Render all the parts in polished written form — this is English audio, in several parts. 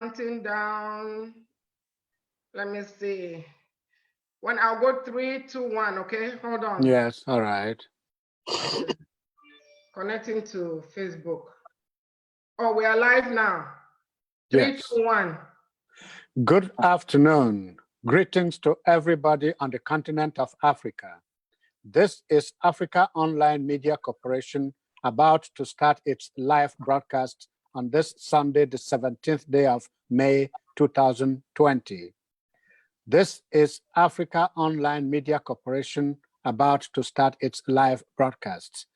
counting down. Let me see. When I'll go 3, 2, 1. Okay, hold on. Yes, all right. Connecting to Facebook. Oh, we are live now. 3, Yes. 2, 1. Good afternoon. Greetings to everybody on the continent of Africa. This is Africa Online Media Corporation about to start its live broadcast on this Sunday, the 17th day of May 2020. This is Africa Online Media Corporation about to start its live broadcast.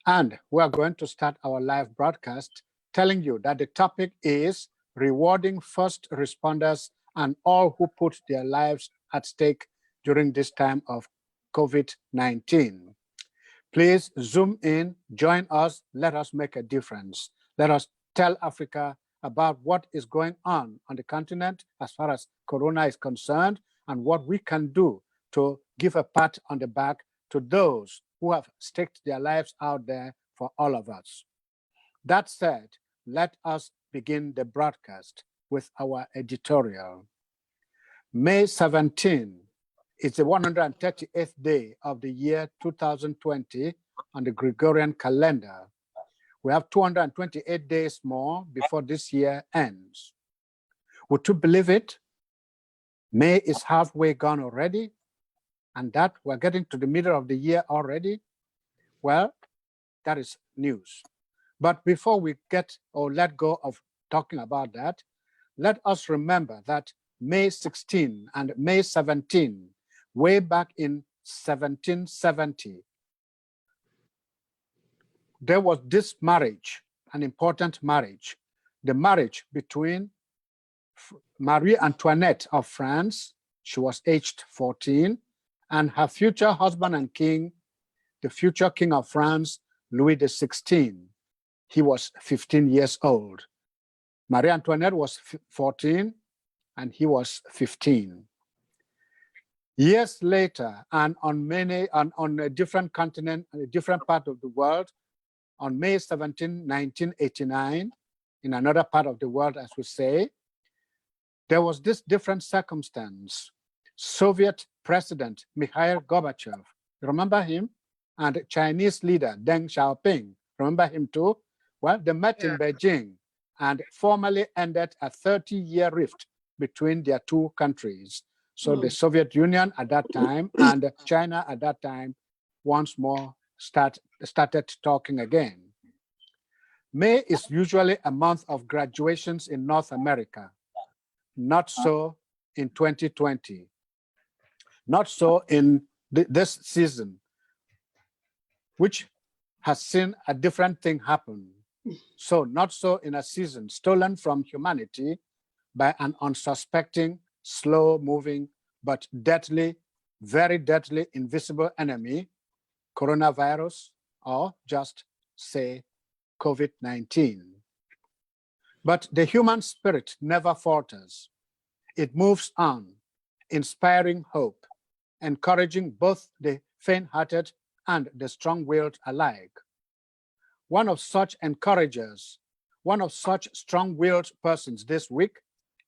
And we are going to start our live broadcast telling you that the topic is rewarding first responders and all who put their lives at stake during this time of COVID-19. Please zoom in, join us, let us make a difference. Let us tell Africa about what is going on the continent as far as Corona is concerned and what we can do to give a pat on the back to those who have staked their lives out there for all of us. That said, let us begin the broadcast with our editorial. May 17 is the 138th day of the year 2020 on the Gregorian calendar. We have 228 days more before this year ends. Would you believe it? May is halfway gone already, and that we're getting to the middle of the year already. Well, that is news. But before we get or let go of talking about that, let us remember that May 16 and May 17, way back in 1770, there was this marriage, an important marriage, the marriage between Marie Antoinette of France, she was aged 14, and her future husband and king, the future king of France, Louis XVI. He was 15 years old. Marie Antoinette was 14 and he was 15. Years later, and on a different continent, a different part of the world, on May 17, 1989, in another part of the world, as we say, there was this different circumstance. Soviet President Mikhail Gorbachev, remember him? And Chinese leader Deng Xiaoping, remember him too? Well, they met in Beijing and formally ended a 30-year rift between their two countries. So the Soviet Union at that time and China at that time once more started talking again. May is usually a month of graduations in North America. Not so in 2020. Not so in this season, which has seen a different thing happen. So not so in a season stolen from humanity by an unsuspecting, slow-moving, but deadly, very deadly, invisible enemy, coronavirus, or just say COVID-19. But the human spirit never falters. It moves on, inspiring hope, encouraging both the faint-hearted and the strong-willed alike. One of such encouragers, one of such strong-willed persons this week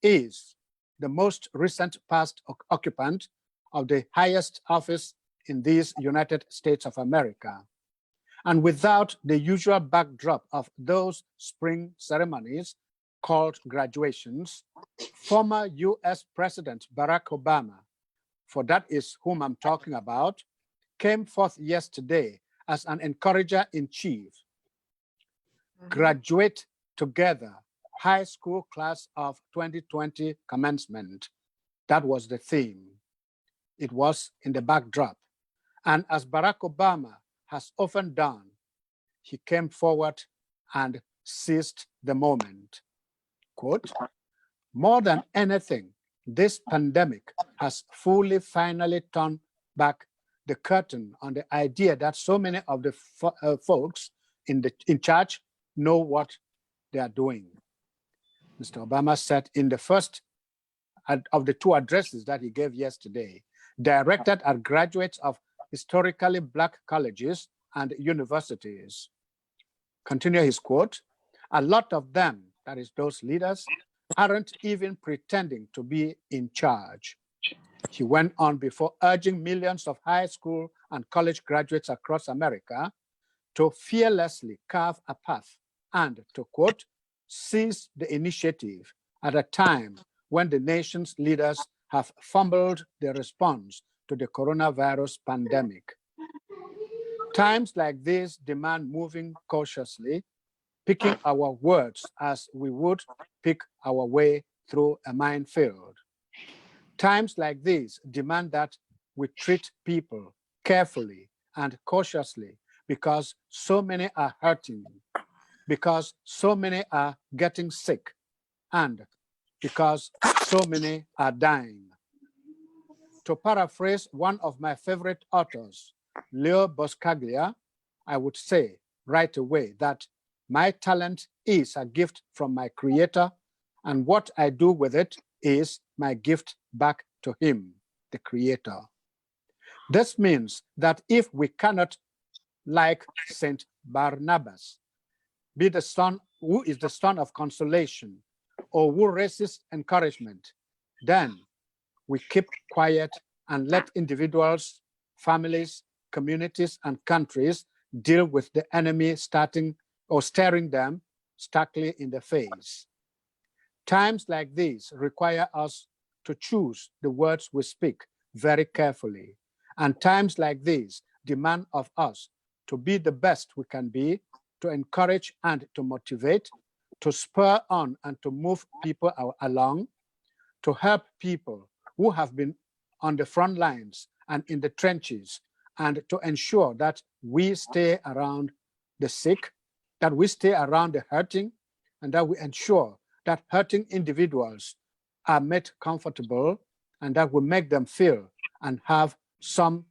is the most recent past occupant of the highest office in these United States of America. And without the usual backdrop of those spring ceremonies called graduations, former US President Barack Obama, for that is whom I'm talking about, came forth yesterday as an encourager-in-chief. Graduate together, high school class of 2020 commencement. That was the theme. It was in the backdrop. And as Barack Obama has often done, he came forward and seized the moment. Quote, more than anything, this pandemic has finally turned back the curtain on the idea that so many of the folks in charge know what they are doing. Mr. Obama said in the first of the two addresses that he gave yesterday, directed at graduates of historically Black colleges and universities. Continue his quote, a lot of them, that is those leaders, aren't even pretending to be in charge. He went on before urging millions of high school and college graduates across America to fearlessly carve a path and to, quote, seize the initiative at a time when the nation's leaders have fumbled the response to the coronavirus pandemic. Times like these demand moving cautiously, picking our words as we would pick our way through a minefield. Times like these demand that we treat people carefully and cautiously because so many are hurting, because so many are getting sick, and because so many are dying. To paraphrase one of my favorite authors, Leo Boscaglia, I would say right away that my talent is a gift from my creator, and what I do with it is my gift back to him, the creator. This means that if we cannot, like Saint Barnabas, be the son who is the son of consolation or who raises encouragement, then we keep quiet and let individuals, families, communities, and countries deal with the enemy starting or staring them starkly in the face. Times like these require us to choose the words we speak very carefully. And times like these demand of us to be the best we can be, to encourage and to motivate, to spur on and to move people along, to help people who have been on the front lines and in the trenches, and to ensure that we stay around the sick, that we stay around the hurting, and that we ensure that hurting individuals are made comfortable and that we make them feel and have some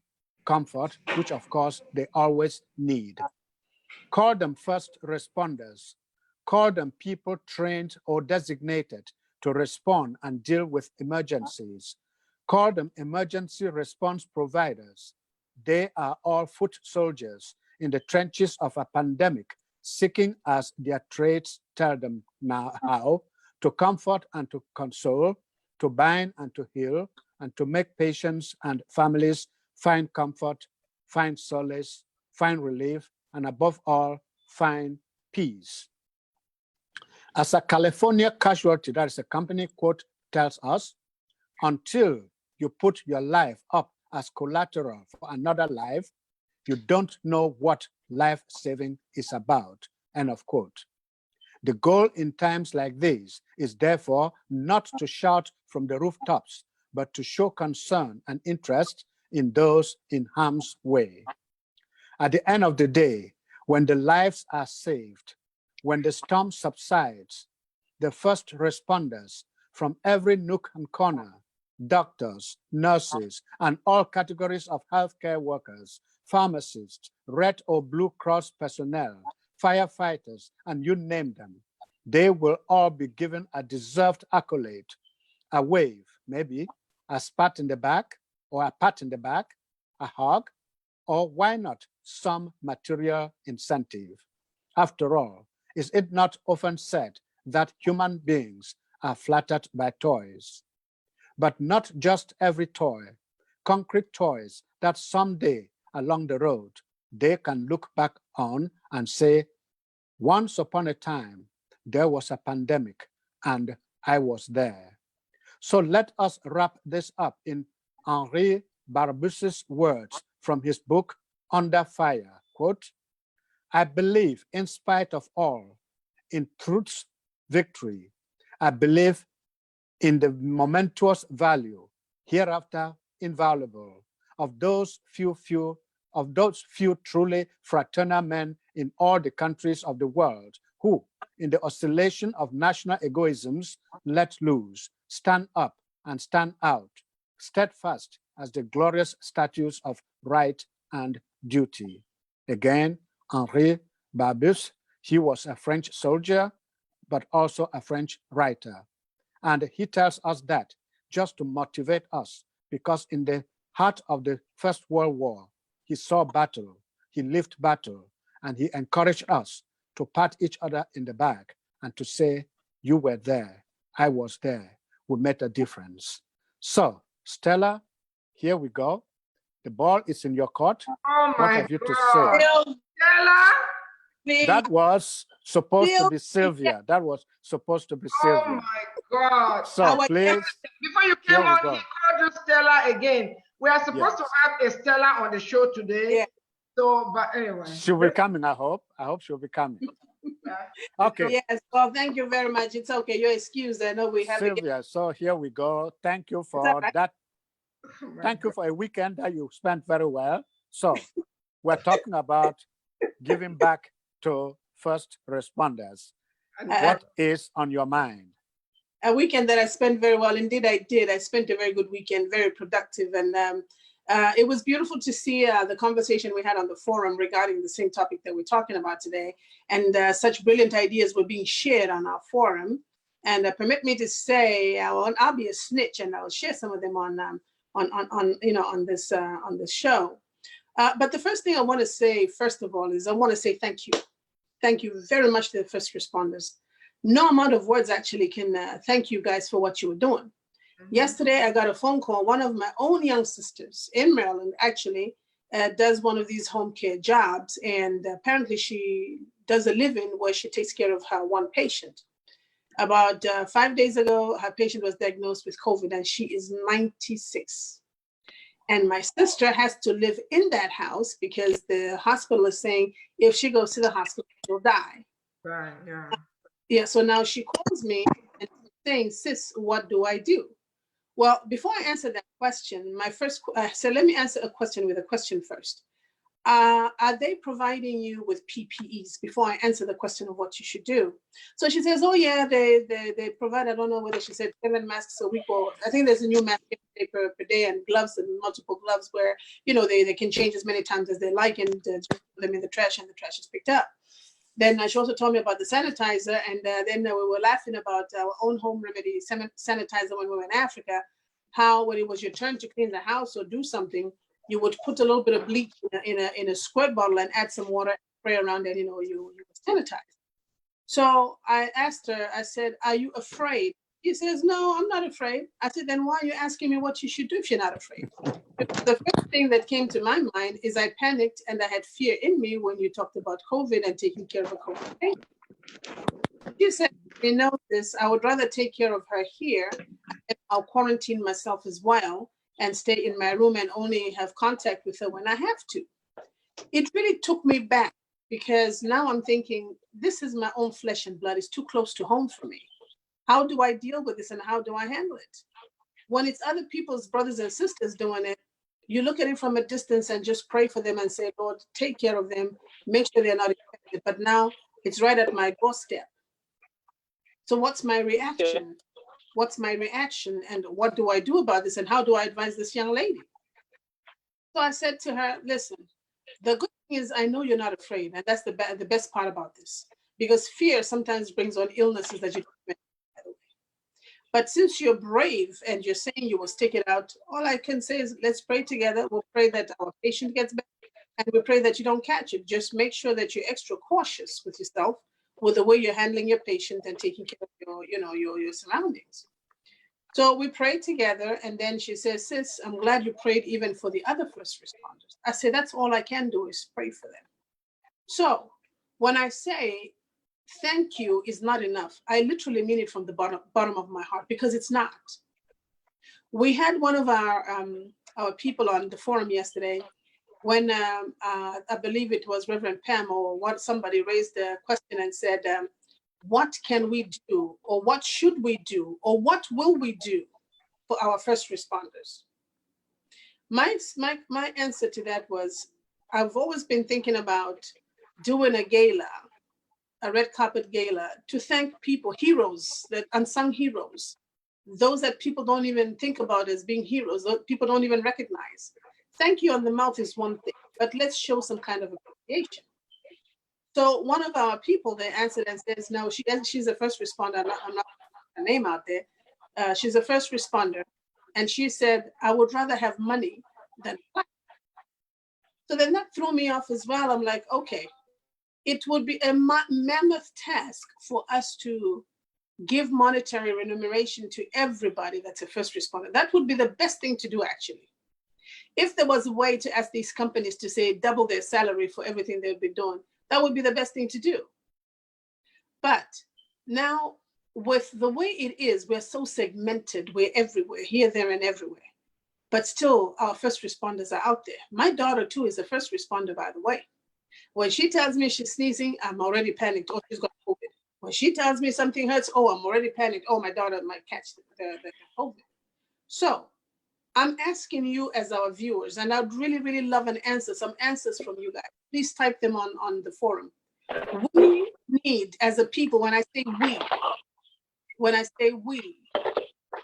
comfort, which of course they always need. Call them first responders. Call them people trained or designated to respond and deal with emergencies. Call them emergency response providers. They are all foot soldiers in the trenches of a pandemic, seeking, as their trades tell them now how, to comfort and to console, to bind and to heal, and to make patients and families find comfort, find solace, find relief, and above all, find peace. As a California casualty, that is a company quote tells us, until you put your life up as collateral for another life, you don't know what life-saving is about, end of quote. The goal in times like these is therefore not to shout from the rooftops, but to show concern and interest in those in harm's way. At the end of the day, when the lives are saved, when the storm subsides, the first responders from every nook and corner, doctors, nurses, and all categories of healthcare workers, pharmacists, Red or Blue Cross personnel, firefighters, and you name them, they will all be given a deserved accolade, a wave, maybe, a pat in the back, or a pat in the back, a hug, or why not some material incentive? After all, is it not often said that human beings are flattered by toys? But not just every toy, concrete toys that someday along the road, they can look back on and say, once upon a time, there was a pandemic and I was there. So let us wrap this up in Henri Barbuse's words from his book, Under Fire, quote, I believe in spite of all, in truth's victory. I believe in the momentous value, hereafter invaluable, of those few truly fraternal men in all the countries of the world who, in the oscillation of national egoisms, let loose, stand up and stand out, steadfast as the glorious statues of right and duty. Again, Henri Barbus, he was a French soldier, but also a French writer. And he tells us that just to motivate us, because in the heart of the First World War, he saw battle, he lived battle, and he encouraged us to pat each other in the back and to say, you were there, I was there. We made a difference. So, Stella, here we go. The ball is in your court. Oh What my have you to God. say? Stella? That was supposed to be Sylvia. Sylvia. That was supposed to be Oh Sylvia. my God. So please, Before you here came we on, go. he called you Stella again. We are supposed to Yes. have a Stella on the show today. Yeah. So, but anyway. She will be coming, I hope. I hope she'll be coming. Yeah. Okay. Yes. Well, thank you very much. It's okay. You're excused. I know we have to get. Sylvia, so here we go. Thank you all for right. that. Oh my Thank you God. for a weekend that you spent very well. So we're talking about giving back to first responders. What is on your mind? A weekend that I spent very well. Indeed, I did. I spent a very good weekend, very productive. And it was beautiful to see the conversation we had on the forum regarding the same topic that we're talking about today. And such brilliant ideas were being shared on our forum. And permit me to say, I'll be a snitch and I'll share some of them on this show. But the first thing I want to say, first of all, is I want to say thank you. Thank you very much to the first responders. No amount of words actually can thank you guys for what you were doing. Mm-hmm. Yesterday, I got a phone call. One of my own young sisters in Maryland actually does one of these home care jobs. And apparently she does a living where she takes care of her one patient. About 5 days ago, her patient was diagnosed with COVID and she is 96. And my sister has to live in that house because the hospital is saying if she goes to the hospital, she'll die. Right, yeah. Yeah, so now she calls me and saying, sis, what do I do? Well, before I answer that question, so let me answer a question with a question first. Are they providing you with PPEs before I answer the question of what you should do? So she says, oh yeah, they provide, I don't know whether she said 7 masks a week or I think there's a new mask per day and gloves and multiple gloves where, they can change as many times as they like and just put them in the trash and the trash is picked up. Then she also told me about the sanitizer and then we were laughing about our own home remedy sanitizer when we were in Africa, how when it was your turn to clean the house or do something, you would put a little bit of bleach in a squirt bottle and add some water, spray around it, you would sanitize. So I asked her, I said, are you afraid? She says, no, I'm not afraid. I said, then why are you asking me what you should do if you're not afraid? The first thing that came to my mind is I panicked and I had fear in me when you talked about COVID and taking care of a COVID patient. She said, you know this, I would rather take care of her here and I'll quarantine myself as well and stay in my room and only have contact with her when I have to. It really took me back because now I'm thinking, this is my own flesh and blood. It's too close to home for me. How do I deal with this and how do I handle it? When it's other people's brothers and sisters doing it, you look at it from a distance and just pray for them and say, Lord, take care of them, make sure they're not infected. But now it's right at my doorstep. So what's my reaction? What's my reaction and what do I do about this and how do I advise this young lady? So I said to her, listen, the good thing is I know you're not afraid, and that's the best part about this, because fear sometimes brings on illnesses that you don't even know. But since you're brave and you're saying you will stick it out, all I can say is let's pray together. We'll pray that our patient gets better and we pray that you don't catch it. Just make sure that you're extra cautious with yourself, with the way you're handling your patient and taking care of your surroundings. So we prayed together, and then she says, sis, I'm glad you prayed even for the other first responders. I said, that's all I can do is pray for them. So when I say thank you is not enough, I literally mean it from the bottom of my heart, because it's not. We had one of our people on the forum yesterday when I believe it was Reverend Pam or somebody raised the question and said, what can we do, or what should we do, or what will we do for our first responders? My answer to that was, I've always been thinking about doing a gala, a red carpet gala, to thank people, heroes, that unsung heroes, those that people don't even think about as being heroes, those people don't even recognize. Thank you on the mouth is one thing, but let's show some kind of appreciation. So one of our people, they answered and says, no, she's a first responder. I'm not putting her name out there. She's a first responder. And she said, I would rather have money than life. So then that threw me off as well. I'm like, okay, it would be a mammoth task for us to give monetary remuneration to everybody that's a first responder. That would be the best thing to do, actually. If there was a way to ask these companies to say double their salary for everything they've been doing, that would be the best thing to do. But now, with the way it is, we're so segmented, we're everywhere, here, there, and everywhere. But still, our first responders are out there. My daughter, too, is a first responder, by the way. When she tells me she's sneezing, I'm already panicked. Oh, she's got COVID. When she tells me something hurts, oh, I'm already panicked. Oh, my daughter might catch the COVID. So I'm asking you as our viewers, and I'd really, really love some answers from you guys. Please type them on the forum. We need, as a people, when I say we,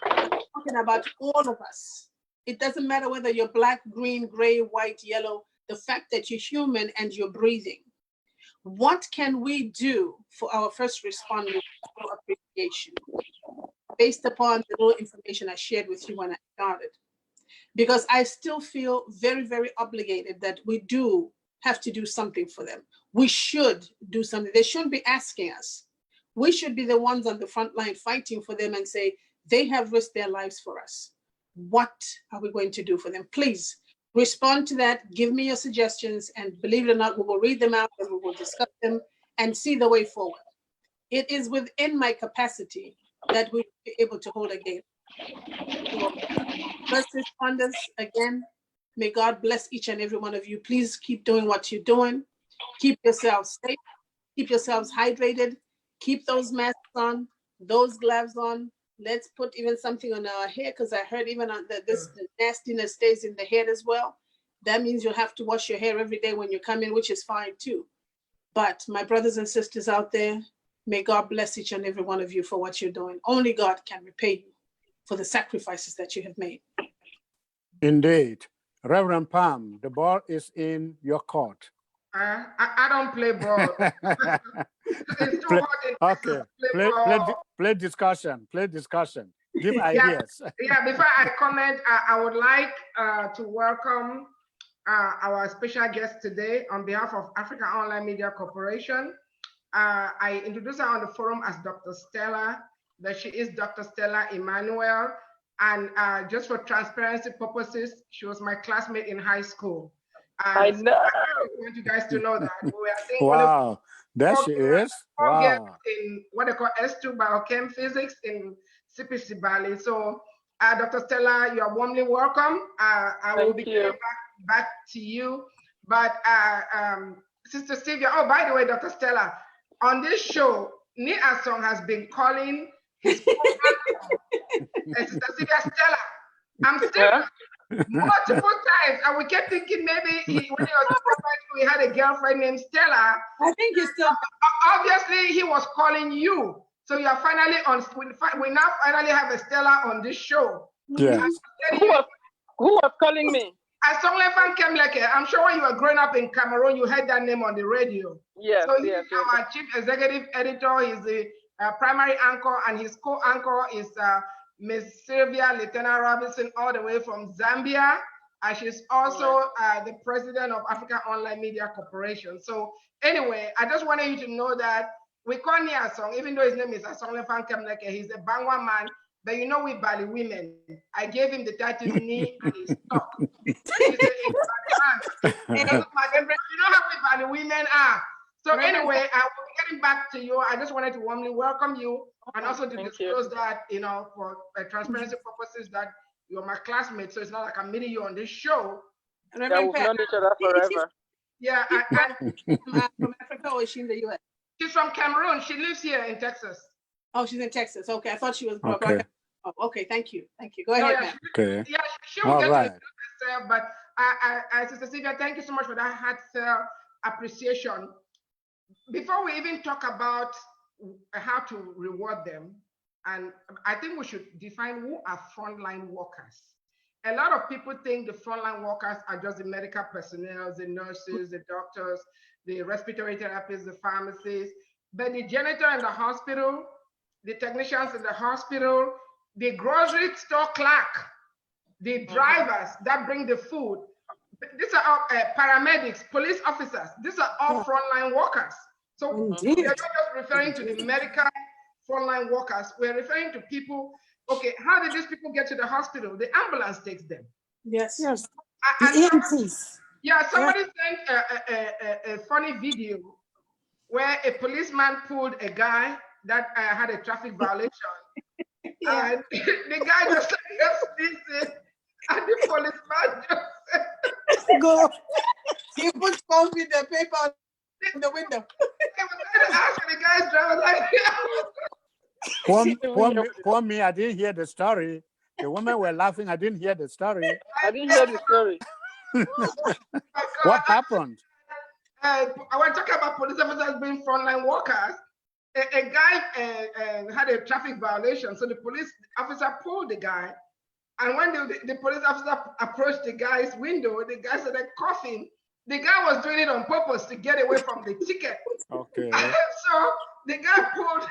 I'm talking about all of us. It doesn't matter whether you're black, green, gray, white, yellow, the fact that you're human and you're breathing. What can we do for our first responders for appreciation based upon the little information I shared with you when I started? Because I still feel very, very obligated that we do have to do something for them. We should do something. They shouldn't be asking us. We should be the ones on the front line fighting for them and say, they have risked their lives for us. What are we going to do for them? Please respond to that. Give me your suggestions. And believe it or not, we will read them out and we will discuss them and see the way forward. It is within my capacity that we will be able to hold a game. First responders, again, may God bless each and every one of you. Please keep doing what you're doing. Keep yourselves safe. Keep yourselves hydrated. Keep those masks on, those gloves on. Let's put even something on our hair, because I heard even on this nastiness stays in the head as well. That means you'll have to wash your hair every day when you come in, which is fine too. But my brothers and sisters out there, may God bless each and every one of you for what you're doing. Only God can repay you for the sacrifices that you have made. Indeed. Reverend Pam, the ball is in your court. I don't play ball. It's too hot. Okay. Play discussion. Give ideas. Yeah, before I comment, I would like to welcome our special guest today on behalf of Africa Online Media Corporation. I introduced her on the forum as Dr. Stella, that she is Dr. Stella Emmanuel. And just for transparency purposes, she was my classmate in high school. I know. I want you guys to know that. Wow, there she is. Wow. In what they call S2 Biochem Physics in CPC Valley. So, Dr. Stella, you are warmly welcome. I will be coming back to you. But Sister Sylvia, oh, by the way, Dr. Stella, on this show, Ni Asong has been calling his Sister Sylvia Stella. I'm serious. Multiple times, and we kept thinking maybe when he was we had a girlfriend named Stella. I think he's still. Obviously, he was calling you. So you are finally on. We now finally have a Stella on this show. Yes. Who was calling me? Asonglefac Nkemleke. I'm sure when you were growing up in Cameroon, you heard that name on the radio. Yes. So he's our chief executive editor. He's the primary anchor, and his co-anchor is Miss Sylvia Lieutenant Robinson, all the way from Zambia. And she's also the president of Africa Online Media Corporation. So anyway, I just wanted you to know that we call Ni Asong, even though his name is Asonglefac Nkemleke, he's a Bangwa man. But you know, we Bali women. I gave him the title Ni and he's stuck. He's a man. You know how we Bali women are. So anyway, I will be getting back to you. I just wanted to warmly welcome you and also to disclose that, you know, for transparency purposes, that you're my classmate. So it's not like I'm meeting you on this show. Yeah, we've known each other forever. Yeah. From Africa, or is she in the US? She's from Cameroon. She lives here in Texas. Oh, she's in Texas. Okay, I thought she was. Okay. Oh, okay, thank you. Go ahead, ma'am. Okay. Yeah, she will get to herself. But Sister Sylvia, thank you so much for that heartfelt appreciation. Before we even talk about how to reward them, and I think we should define who are frontline workers. A lot of people think the frontline workers are just the medical personnel, the nurses, the doctors, the respiratory therapists, the pharmacists, but the janitor in the hospital, the technicians in the hospital, the grocery store clerk, the drivers that bring the food. These are all paramedics, police officers. These are all frontline workers. So they're not just referring to the medical frontline workers. We're referring to people. Okay, how did these people get to the hospital? The ambulance takes them. Yes. Yes. And The EMTs. yeah, somebody sent a funny video where a policeman pulled a guy that had a traffic violation. Yeah. And the guy just sneezing, and the policeman just Go. He put COVID the paper in the window. he was trying to ask the guy's driver, like, Poor me, I didn't hear the story. The women were laughing. I didn't hear the story. I didn't hear the story. What happened? I want to talk about police officers being frontline workers. A guy had a traffic violation, so the police officer pulled the guy. And when the police officer approached the guy's window, the guy started coughing. The guy was doing it on purpose to get away from the ticket. Okay. So the guy pulled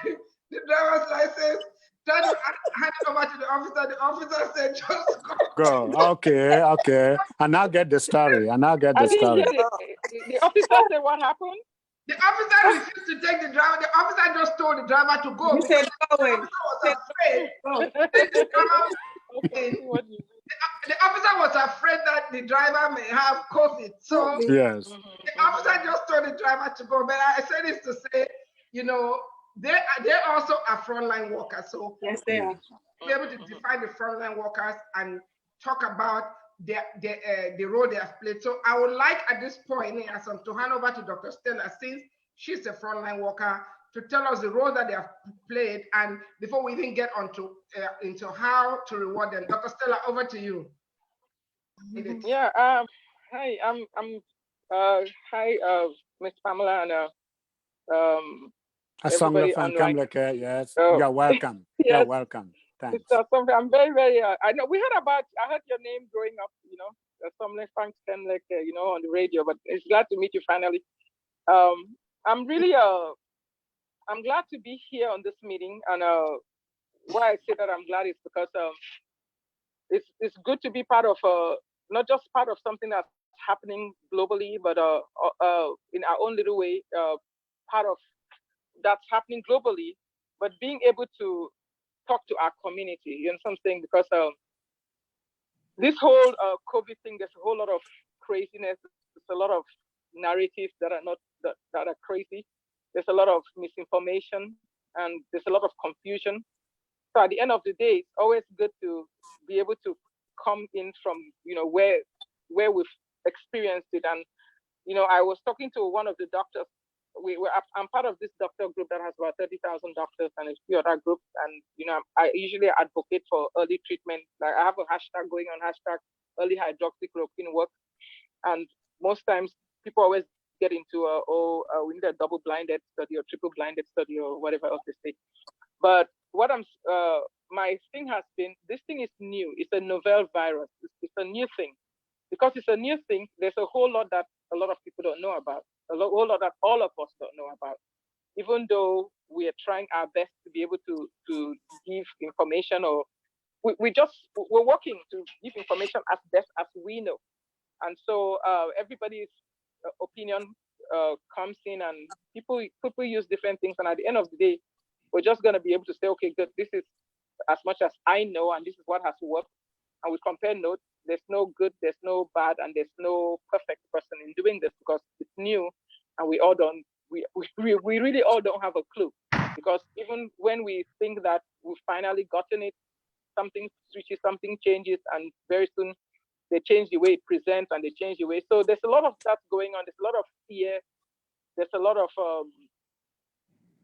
the driver's license, tried to hand it over to the officer. The officer said, just go. Go. Okay. And now get the story. I didn't story. hear the officer said what happened. The officer refused to take the driver. The officer just told the driver to go. He said, go away. The officer was afraid. The officer was afraid that the driver may have COVID. So Yes. the officer just told the driver to go. But I said this to say, you know, they also are frontline workers. So Yes, they are. be able to define the frontline workers and talk about the role they have played. So I would like at this point to hand over to Dr. Stella, since she's a frontline worker, to tell us the role that they have played, and before we even get onto into how to reward them. Dr. Stella, over to you. Yeah. Hi. Hi, Miss Pamela and Asonglefac and Nkemleke, yes. Oh. You're welcome. Yes. You're welcome. Thanks. I'm very, very. I know we heard about. I heard your name growing up. You know, Asonglefac, Nkemleke, you know, on the radio. But it's glad to meet you finally. I'm really. I'm glad to be here on this meeting, and why I say that I'm glad is because it's good to be part of not just part of something that's happening globally, but in our own little way, part of that's happening globally, but being able to talk to our community. You know what I'm saying? Because this whole COVID thing, there's a whole lot of craziness. There's a lot of narratives that are not that are crazy. There's a lot of misinformation and there's a lot of confusion. So at the end of the day, it's always good to be able to come in from, you know, where we've experienced it. And, you know, I was talking to one of the doctors. I'm part of this doctor group that has about 30,000 doctors and a few other groups. And, you know, I usually advocate for early treatment. Like I have a hashtag going on, hashtag early hydroxychloroquine work. And most times people always get into we need a double-blinded study or triple-blinded study or whatever else they say. But what my thing has been, this thing is new. It's a novel virus. It's a new thing. Because it's a new thing, there's a whole lot that a lot of people don't know about. Whole lot that all of us don't know about. Even though we are trying our best to be able to give information, or we're working to give information as best as we know. And so everybody's opinion comes in, and people use different things, and at the end of the day, we're just going to be able to say, okay, good, this is as much as I know, and this is what has worked, and we compare notes. There's no good, there's no bad, and there's no perfect person in doing this because it's new, and we really all don't have a clue, because even when we think that we've finally gotten it, something switches, something changes, and very soon they change the way it presents and they change the way. So there's a lot of stuff going on. There's a lot of fear. There's a lot of,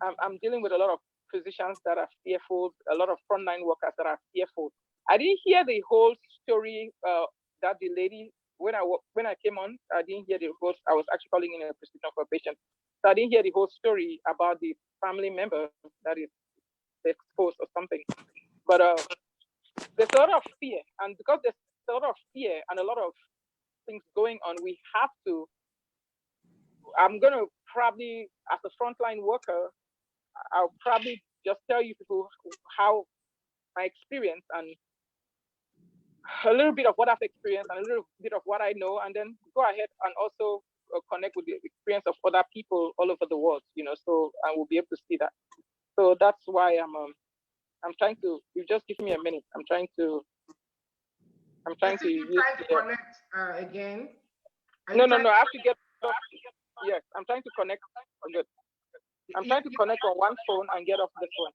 I'm dealing with a lot of physicians that are fearful, a lot of frontline workers that are fearful. I didn't hear the whole story that the lady, when I came on, I didn't hear the whole, I was actually calling in a prescription for a patient. So I didn't hear the whole story about the family member that is exposed or something. But there's a lot of fear. And because there's a lot of fear and a lot of things going on, we have to, I'm going to probably, as a frontline worker, I'll probably just tell you people how my experience and a little bit of what I've experienced and a little bit of what I know, and then go ahead and also connect with the experience of other people all over the world, you know, so I will be able to see that. So that's why I'm trying to. You just give me a minute. I'm trying to use. Trying to connect again. No. I have to get. Yes, I'm trying to connect. Oh, good. I'm trying to connect on one phone and get off this one.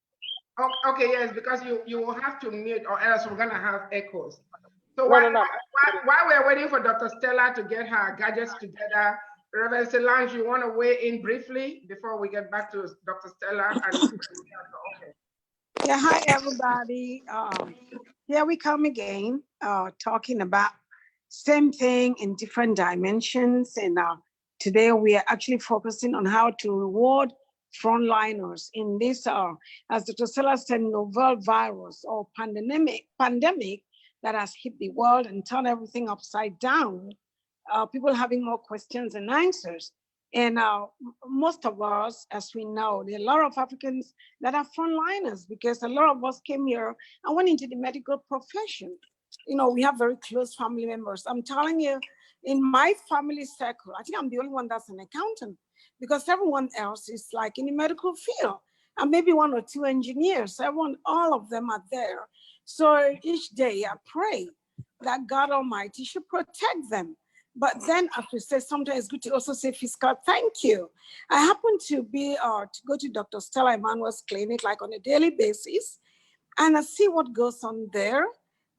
Okay, yes, because you will have to mute, or else we're gonna have echoes. So No. while we're waiting for Dr. Stella to get her gadgets together, Reverend Solange, you want to weigh in briefly before we get back to Dr. Stella? Okay. Yeah, hi everybody. Here we come again, talking about same thing in different dimensions. And today we are actually focusing on how to reward frontliners in this, as Dr. Stella said, novel virus or pandemic that has hit the world and turned everything upside down. People having more questions than answers. And most of us, as we know, there are a lot of Africans that are frontliners because a lot of us came here and went into the medical profession. You know, we have very close family members. I'm telling you, in my family circle, I think I'm the only one that's an accountant because everyone else is like in the medical field and maybe one or two engineers. All of them are there. So each day I pray that God Almighty should protect them. But then, as we say, sometimes it's good to also say fiscal thank you. I happen to be to go to Dr. Stella Emanuel's clinic like on a daily basis, and I see what goes on there.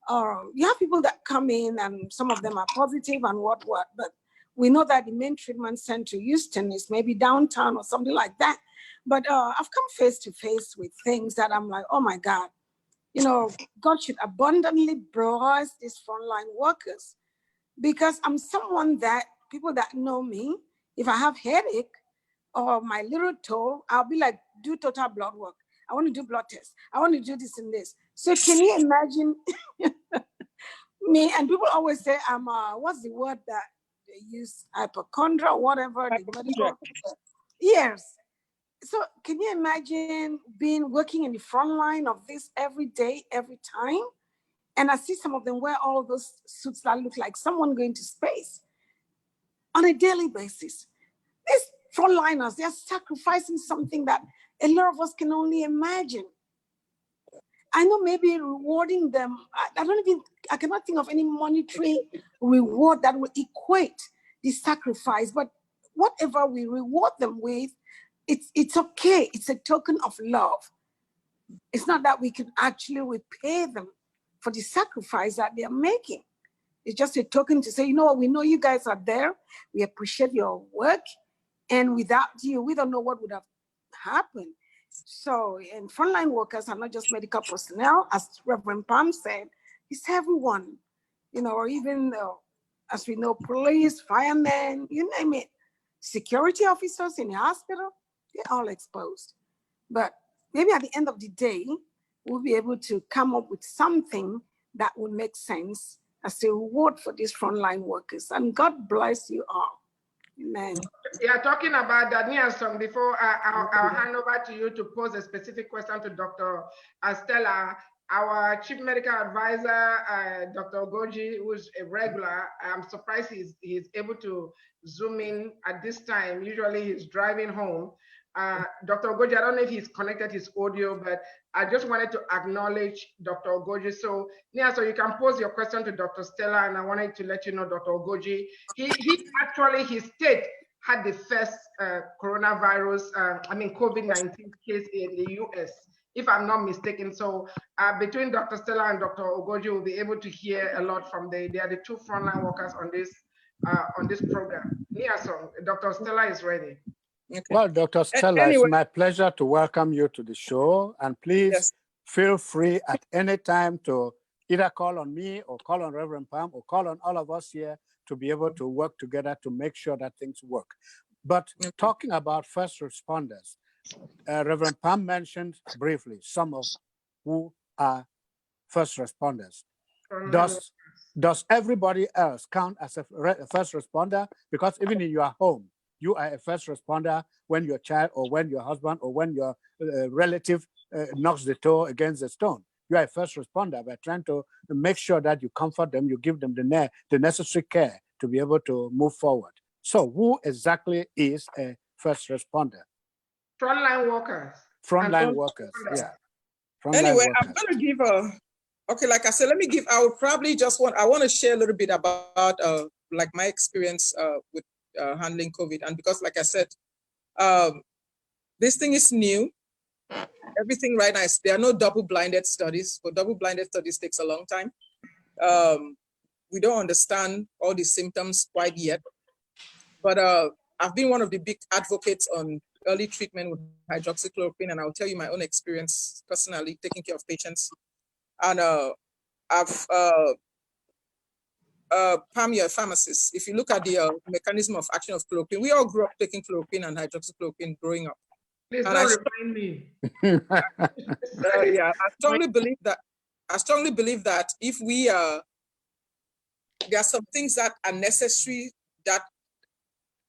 You have people that come in, and some of them are positive and what, but we know that the main treatment center Houston is maybe downtown or something like that. But I've come face to face with things that I'm like, oh my God, you know, God should abundantly bless these frontline workers. Because I'm someone that people that know me, if I have headache or my little toe, I'll be like, do total blood work. I want to do blood tests. I want to do this and this. So can you imagine me? And people always say I'm what's the word that they use? Hypochondria, whatever. Yes. So can you imagine working in the front line of this every day, every time? And I see some of them wear all those suits that look like someone going to space on a daily basis. These frontliners, they're sacrificing something that a lot of us can only imagine. I know maybe rewarding them, I cannot think of any monetary reward that will equate the sacrifice, but whatever we reward them with, it's okay. It's a token of love. It's not that we can actually repay them for the sacrifice that they're making. It's just a token to say, you know what, we know you guys are there. We appreciate your work. And without you, we don't know what would have happened. So, and frontline workers are not just medical personnel, as Reverend Pam said, it's everyone, you know, or even as we know, police, firemen, you name it, security officers in the hospital, they're all exposed. But maybe at the end of the day, we'll be able to come up with something that will make sense as a reward for these frontline workers. And God bless you all. Amen. Yeah, talking about that, Nielsen, before I'll hand over to you to pose a specific question to Dr. Stella, our chief medical advisor, Dr. Ogoji, who's a regular, I'm surprised he's able to zoom in at this time. Usually he's driving home. Dr. Ogoji, I don't know if he's connected his audio, but I just wanted to acknowledge Dr. Ogoji. So, Nia, so you can pose your question to Dr. Stella, and I wanted to let you know, Dr. Ogoji, his state had the first coronavirus, COVID-19 case in the US, if I'm not mistaken. So between Dr. Stella and Dr. Ogoji, we'll be able to hear a lot from they are the two frontline workers on this program. Nia, so Dr. Stella is ready. Okay. Well, Dr. Stella, anyway, it's my pleasure to welcome you to the show. And please feel free at any time to either call on me or call on Reverend Pam or call on all of us here to be able to work together to make sure that things work. But talking about first responders, Reverend Pam mentioned briefly some of who are first responders. Does everybody else count as a first responder? Because even in your home, you are a first responder when your child or when your husband or when your relative knocks the toe against the stone. You are a first responder by trying to make sure that you comfort them, you give them the necessary care to be able to move forward. So who exactly is a first responder? Frontline workers. Frontline workers, yeah. Frontline Anyway, workers. I'm going to give okay, like I said, I will probably I want to share a little bit about like my experience with handling COVID. And because, like I said, this thing is new. Everything right now, there are no double-blinded studies. For double-blinded studies takes a long time. We don't understand all the symptoms quite yet. But I've been one of the big advocates on early treatment with hydroxychloroquine, and I'll tell you my own experience personally taking care of patients. And Pam, you're a pharmacist. If you look at the mechanism of action of chloroquine, we all grew up taking chloroquine and hydroxychloroquine growing up. Please And don't remind me. Yeah, I strongly believe that if we there are some things that are necessary, that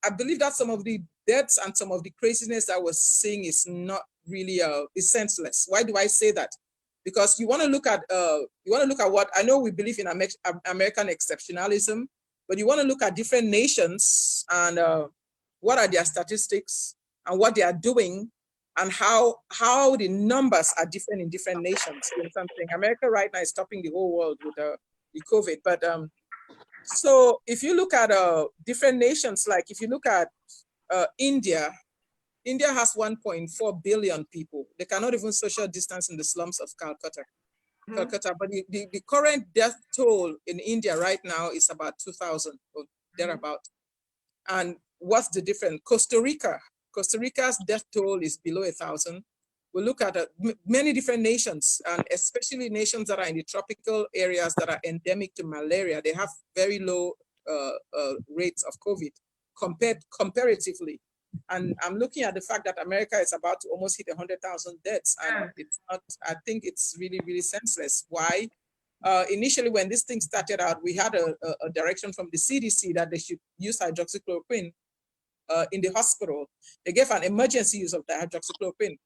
I believe that some of the deaths and some of the craziness that we're seeing is not really is senseless. Why do I say that? Because you want to look at what I know we believe in American exceptionalism, but you want to look at different nations and what are their statistics and what they are doing and how the numbers are different in different nations. You know something? America right now is stopping the whole world with the COVID. But so if you look at different nations, like if you look at India has 1.4 billion people. They cannot even social distance in the slums of Calcutta. But the current death toll in India right now is about 2,000 or thereabout. And what's the difference? Costa Rica's death toll is below 1,000. We look at many different nations, and especially nations that are in the tropical areas that are endemic to malaria. They have very low rates of COVID comparatively. And I'm looking at the fact that America is about to almost hit 100,000 deaths, and it's not. I think it's really, really senseless. Why? Initially, when this thing started out, we had a direction from the CDC that they should use hydroxychloroquine in the hospital. They gave an emergency use of the hydroxychloroquine.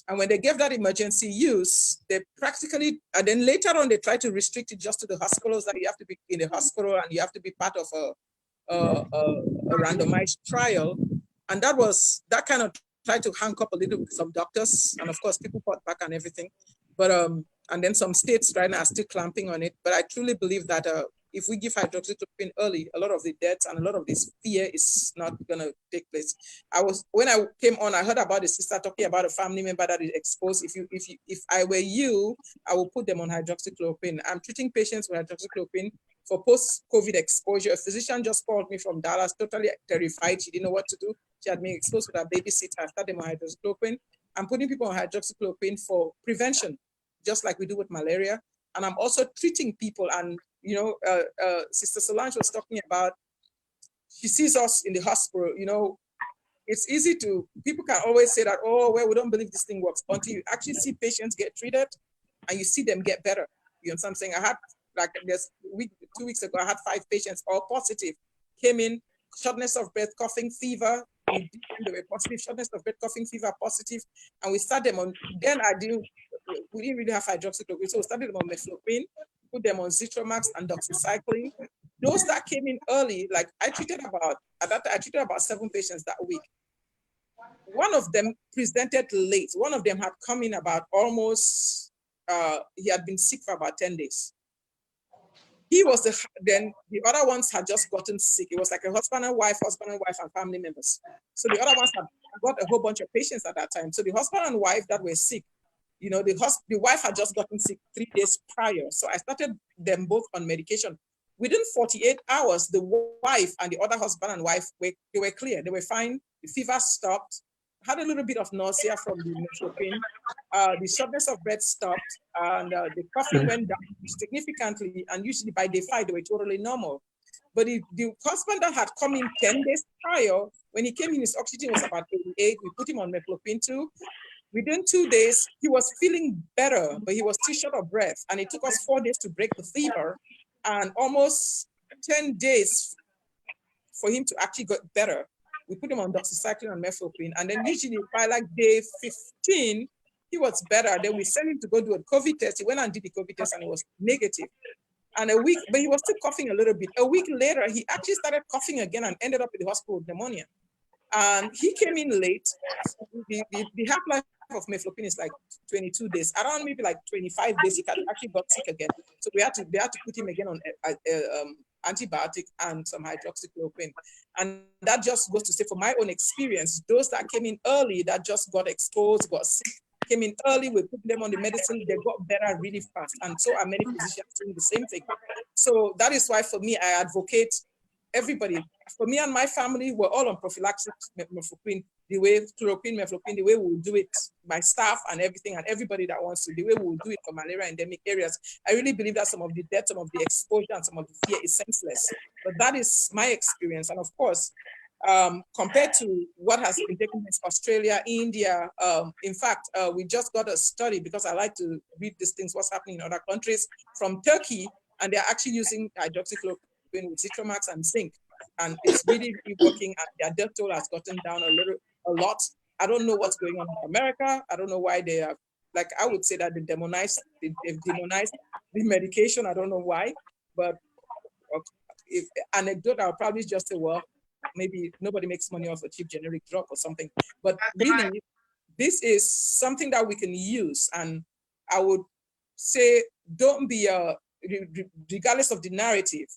And when they gave that emergency use, they practically, and then later on, they tried to restrict it just to the hospitals, that you have to be in the hospital and you have to be part of a randomized trial. And that kind of tried to hang up a little bit some doctors. And of course, people fought back and everything. But, and then some states right now are still clamping on it. But I truly believe that if we give hydroxychloroquine early, a lot of the deaths and a lot of this fear is not gonna take place. When I came on, I heard about the sister talking about a family member that is exposed. If I were you, I will put them on hydroxychloroquine. I'm treating patients with hydroxychloroquine for post-COVID exposure. A physician just called me from Dallas, totally terrified. She didn't know what to do. She had been exposed with her babysitter. I started them on hydroxychloroquine. I'm putting people on hydroxychloroquine for prevention, just like we do with malaria. And I'm also treating people. And you know, Sister Solange was talking about, she sees us in the hospital. You know, it's easy to, people can always say that, oh, well, we don't believe this thing works, until you actually see patients get treated and you see them get better. You know what I'm saying? I had, like, 2 weeks ago, I had 5 patients, all positive, came in, shortness of breath, coughing, fever. They were positive, shortness of breath, coughing, fever, positive. And we started them on, then we didn't really have hydroxychloroquine, so we started them on mefloquine, put them on Zitromax and doxycycline. Those that came in early, like I treated about 7 patients that week. One of them presented late. One of them had come in about almost, he had been sick for about 10 days. He was then the other ones had just gotten sick. It was like a husband and wife and family members. So the other ones had got a whole bunch of patients at that time. So the husband and wife that were sick, you know, the wife had just gotten sick 3 days prior. So I started them both on medication. Within 48 hours, the wife and the other husband and wife, they were clear. They were fine. The fever stopped. Had a little bit of nausea from the mefloquine. The shortness of breath stopped, and the coughing went down significantly. And usually by day 5, they were totally normal. But the husband that had come in 10 days prior, when he came in, his oxygen was about 88. We put him on mefloquine too. Within 2 days, he was feeling better, but he was still short of breath. And it took us 4 days to break the fever, and almost 10 days for him to actually get better. We put him on doxycycline and mefloquine. And then usually by like day 15, he was better. Then we sent him to go do a COVID test. He went and did the COVID test and it was negative. And a week, but he was still coughing a little bit. A week later, he actually started coughing again and ended up in the hospital with pneumonia. And he came in late. The half-life of mefloquine is like 22 days. Around maybe like 25 days, he actually got sick again. So they had to put him again on antibiotic and some hydroxychloroquine. And that just goes to say, from my own experience, those that came in early, that just got exposed, got sick, came in early, we put them on the medicine, they got better really fast. And so are many physicians doing the same thing. So that is why for me, I advocate everybody. For me and my family, we're all on prophylaxis mefloquine, the way chloroquine, mefloquine, the way we'll do it, my staff and everything, and everybody that wants to, the way we'll do it for malaria endemic areas. I really believe that some of the death, some of the exposure, and some of the fear is senseless. But that is my experience. And of course, compared to what has been taking place in Australia, India, in fact, we just got a study, because I like to read these things, what's happening in other countries, from Turkey, and they're actually using hydroxychloroquine with Zitromax and zinc. And it's really working, and their death toll has gotten down a lot. I don't know what's going on in America. I don't know why they are, like, I would say that they've demonized the medication. I don't know why, but if anecdote, I'll probably just say, well, maybe nobody makes money off a cheap generic drug or something. But really, this is something that we can use. And I would say, don't be, regardless of the narrative,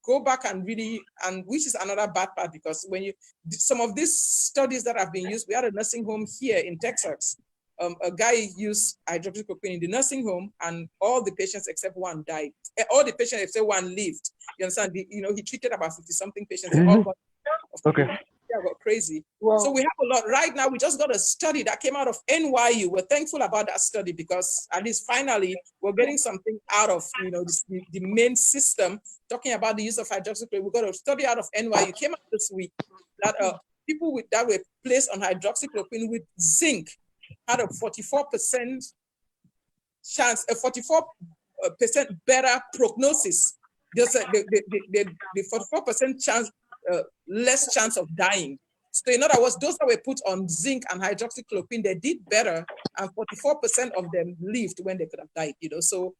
go back and really, and which is another bad part, because when you, some of these studies that have been used, we had a nursing home here in Texas. A guy used hydroxychloroquine in the nursing home, and all the patients except one died. All the patients except one lived. You understand? He treated about 50-something patients. They all got, got crazy. Whoa. So we have a lot. Right now, we just got a study that came out of NYU. We're thankful about that study, because at least finally we're getting something out of the main system, talking about the use of hydroxychloroquine. We got a study out of NYU, came out this week, that people that were placed on hydroxychloroquine with zinc had a 44% chance, a 44% better prognosis. Just the 44% chance, less chance of dying. So in other words, those that were put on zinc and hydroxychloroquine, they did better, and 44% of them lived when they could have died. So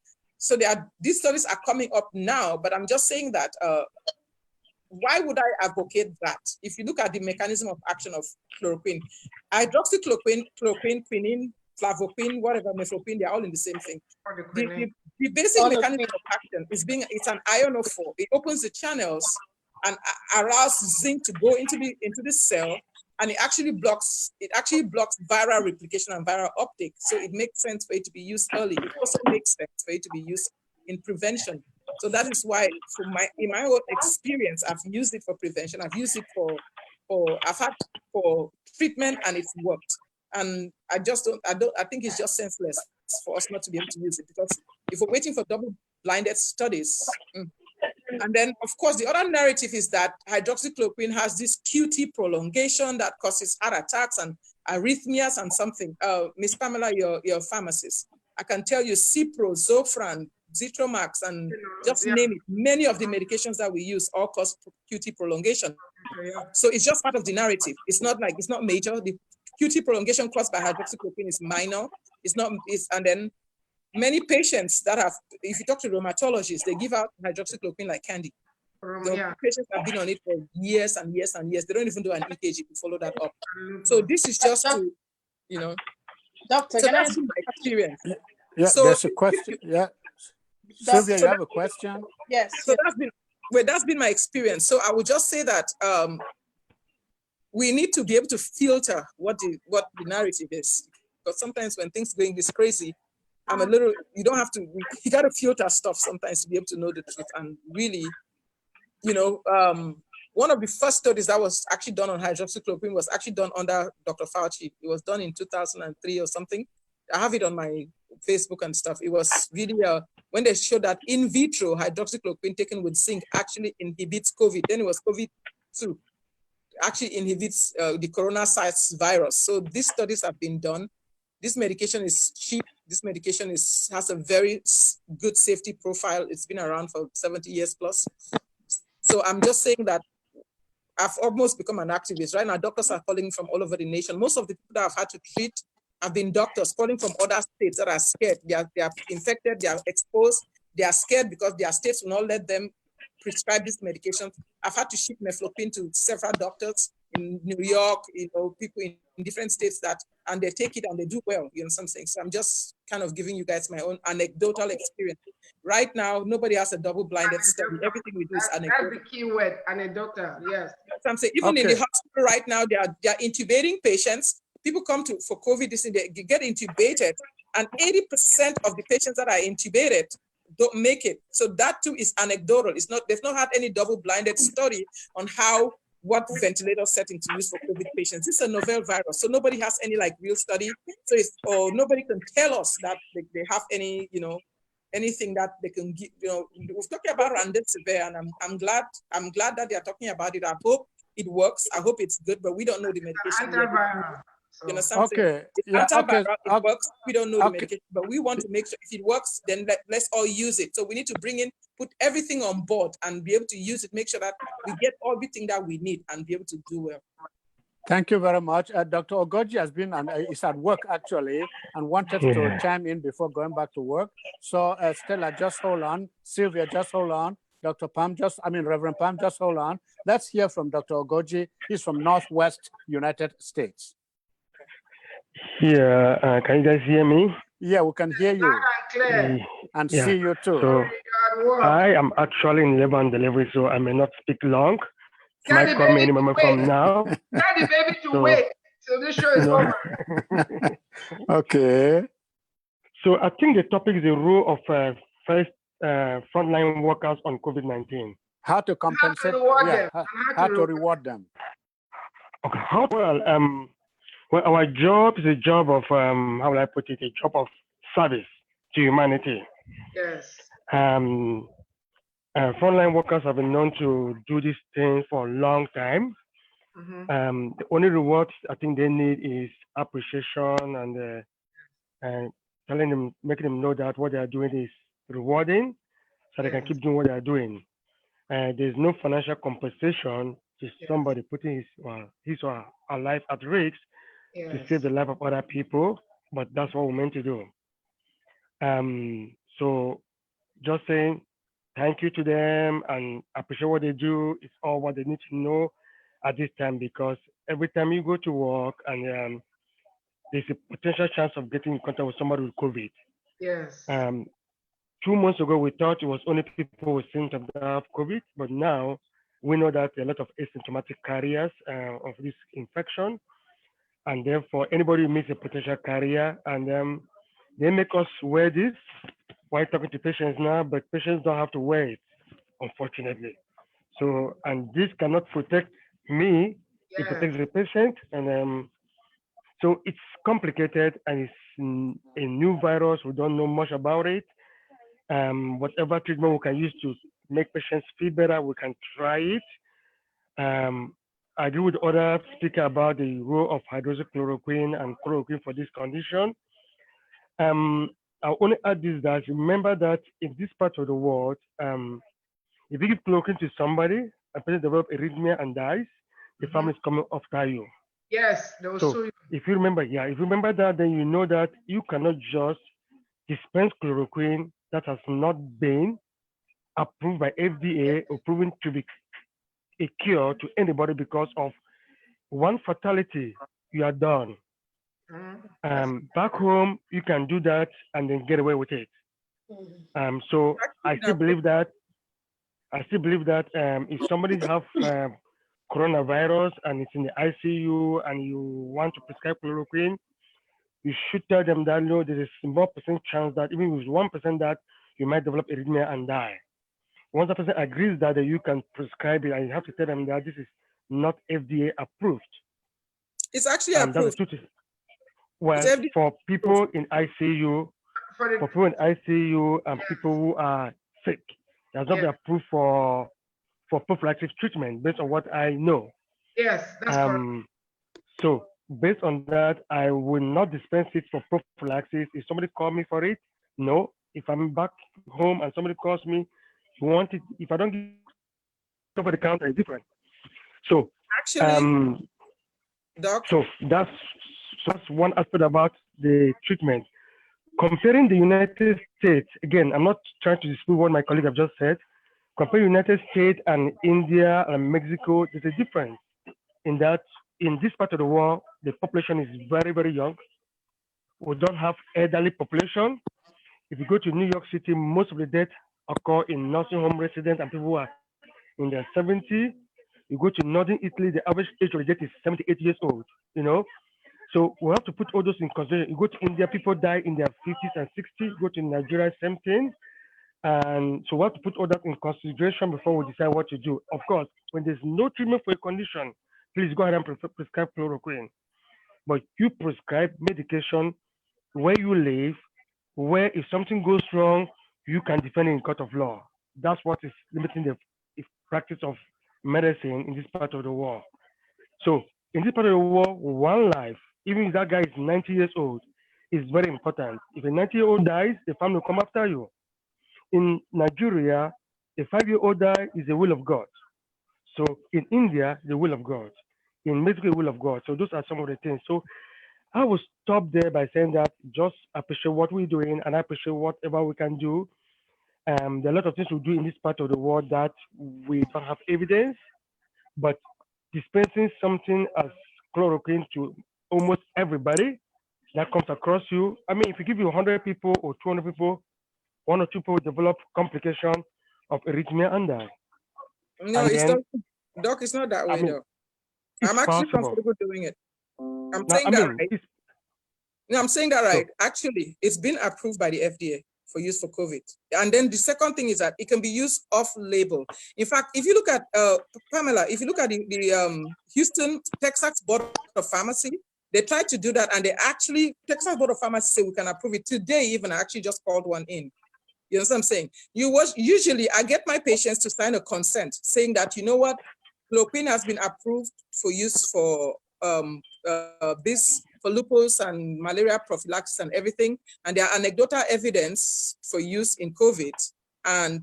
these studies are coming up now, but I'm just saying that. Why would I advocate that? If you look at the mechanism of action of chloroquine, hydroxychloroquine, chloroquine, quinine, flavoquine, whatever, mefloquine, they're all in the same thing. The basic mechanism of action is it's an ionophore. It opens the channels and allows zinc to go into the cell, and it actually blocks viral replication and viral uptake. So it makes sense for it to be used early. It also makes sense for it to be used in prevention. So that is why, in my own experience, I've used it for prevention. I've used it for treatment, and it's worked. And I think it's just senseless for us not to be able to use it, because if we're waiting for double-blinded studies, and then of course the other narrative is that hydroxychloroquine has this QT prolongation that causes heart attacks and arrhythmias and something. Miss Pamela, your pharmacist, I can tell you Cipro, Zofran, Zitromax, and just name it. Many of the medications that we use all cause QT prolongation. So it's just part of the narrative. It's not major. The QT prolongation caused by hydroxychloroquine is minor. And then many patients that have, if you talk to rheumatologists, they give out hydroxychloroquine like candy. The patients have been on it for years and years and years. They don't even do an EKG to follow that up. So this is just to, Doctor, so that's my experience. Yeah, so there's a question. Yeah. Sylvia, you have a question? Yes. So that's been my experience. So I would just say that we need to be able to filter what the narrative is. Because sometimes when things going this crazy, you got to filter stuff sometimes to be able to know the truth. And really, one of the first studies that was actually done on hydroxychloroquine was actually done under Dr. Fauci. It was done in 2003 or something. I have it on my Facebook and stuff. It was really when they showed that in vitro hydroxychloroquine taken with zinc actually inhibits COVID. Then it was COVID-2. Actually inhibits the coronavirus virus. So these studies have been done. This medication is cheap. This medication has a very good safety profile. It's been around for 70 years plus. So I'm just saying that I've almost become an activist. Right now, doctors are calling from all over the nation. Most of the people that I've had to treat have been doctors calling from other states that are scared. They are infected, they are exposed, they are scared because their states will not let them prescribe this medication. I've had to ship mefloquine to several doctors in New York, people in in different states and they take it and they do well, you know what I'm saying? So I'm just kind of giving you guys my own anecdotal experience. Right now, nobody has a double-blinded study. Everything we do is anecdotal. That's the key word, anecdotal, yes. So I'm saying, even in the hospital right now, they are intubating patients. People come for COVID, they get intubated, and 80% of the patients that are intubated don't make it. So that too is anecdotal. They've not had any double-blinded study on what ventilator setting to use for COVID patients. This is a novel virus, so nobody has any real study. So nobody can tell us that they have any, anything that they can give. We're talking about remdesivir, and I'm glad that they are talking about it. I hope it works. I hope it's good, but we don't know the medication yet. You know, something. Okay. It works. We don't know the medication, but we want to make sure if it works, then let's all use it. So we need to put everything on board and be able to use it, make sure that we get everything that we need and be able to do well. Thank you very much. Dr. Ogoji has been is at work actually and wanted to chime in before going back to work. So Stella, just hold on. Sylvia, just hold on. Dr. Pam, Reverend Pam, just hold on. Let's hear from Dr. Ogoji. He's from Northwest United States. Yeah, can you guys hear me? Yeah, we can hear you and see you too. So I am actually in labor and delivery, so I may not speak long. It might come any moment from now. Tell the baby to wait till this show is over. Okay. So I think the topic is the role of frontline workers on COVID-19. How to compensate? How to reward them? Okay. Well, our job is a job of, how will I put it, a job of service to humanity. Yes. Frontline workers have been known to do these things for a long time. Mm-hmm. The only reward I think they need is appreciation and making them know that what they are doing is rewarding, so they can keep doing what they are doing. There's no financial compensation to somebody putting his or her life at risk to save the life of other people, but that's what we're meant to do. So just saying thank you to them and appreciate what they do is all what they need to know at this time, because every time you go to work and there's a potential chance of getting in contact with somebody with COVID. Yes. 2 months ago, we thought it was only people with symptoms that have COVID, but now we know that there are a lot of asymptomatic carriers of this infection. And therefore, anybody who meets a potential carrier, and they make us wear this while talking to patients now, but patients don't have to wear it, unfortunately. So, and this cannot protect me, it protects the patient. And so it's complicated and it's a new virus. We don't know much about it. Whatever treatment we can use to make patients feel better, we can try it. I agree with other speaker about the role of hydroxychloroquine and chloroquine for this condition. I'll only add this, that remember that in this part of the world, if you give chloroquine to somebody, a person develops arrhythmia and dies, the family is coming after you. Yes, they will sue you. If you remember that, then you know that you cannot just dispense chloroquine that has not been approved by FDA or proven to be a cure to anybody because of one fatality, you are done. Back home, you can do that and then get away with it. So I still believe that. If somebody have coronavirus and it's in the ICU and you want to prescribe chloroquine, you should tell them that there's a small percent chance that even with 1% that you might develop arrhythmia and die. Once the person agrees that you can prescribe it, and you have to tell them that this is not FDA approved. It's actually approved. Well, for people in ICU, and people who are sick, it has not been approved for prophylactic treatment, based on what I know. Yes, that's correct. So based on that, I will not dispense it for prophylaxis. If somebody call me for it, no. If I'm back home and somebody calls me, you want it, if I don't get it over the counter, it's different. So actually, so that's one aspect about the treatment. Comparing the United States, again, I'm not trying to dispute what my colleague have just said. Compare United States and India and Mexico, there's a difference in that in this part of the world, the population is very, very young. We don't have elderly population. If you go to New York City, most of the deaths occur in nursing home residents and people who are in their 70s. You go to northern Italy, the average age of the death is 78 years old, you know. So we have to put all those in consideration. You go to India, people die in their 50s and 60s. You go to Nigeria, same thing. And so we have to put all that in consideration before we decide what to do. Of course, when there's no treatment for a condition, please go ahead and prescribe chloroquine. But you prescribe medication where you live, where if something goes wrong, you can defend it in court of law. That's what is limiting the practice of medicine in this part of the world. So in this part of the world, one life, even if that guy is 90 years old, is very important. If a 90-year-old dies, the family will come after you. In Nigeria, a 5-year-old die is the will of God. So in India, the will of God. In Mexico, the will of God. So those are some of the things. So I will stop there by saying that just appreciate what we're doing and I appreciate whatever we can do. There are a lot of things we do in this part of the world that we don't have evidence, but dispensing something as chloroquine to almost everybody that comes across you. I mean, if you give you 100 people or 200 people, 1 or 2 people develop complication of arrhythmia and die. No, and it's then, not, Doc, it's not that way, though. it's I'm actually possible. comfortable doing it. I'm Now, saying I that mean, right. it's, No, I'm saying that right. Actually, it's been approved by the FDA for use for COVID. And then the second thing is that it can be used off-label. In fact, if you look at, Pamela, if you look at the Houston, Texas Board of Pharmacy, they tried to do that and they actually, Texas Board of Pharmacy say we can approve it. Today even, I actually just called one in. You know what I'm saying? Usually I get my patients to sign a consent saying that, you know what, chloroquine has been approved for use for this, for lupus and malaria prophylaxis and everything. And there are anecdotal evidence for use in COVID. And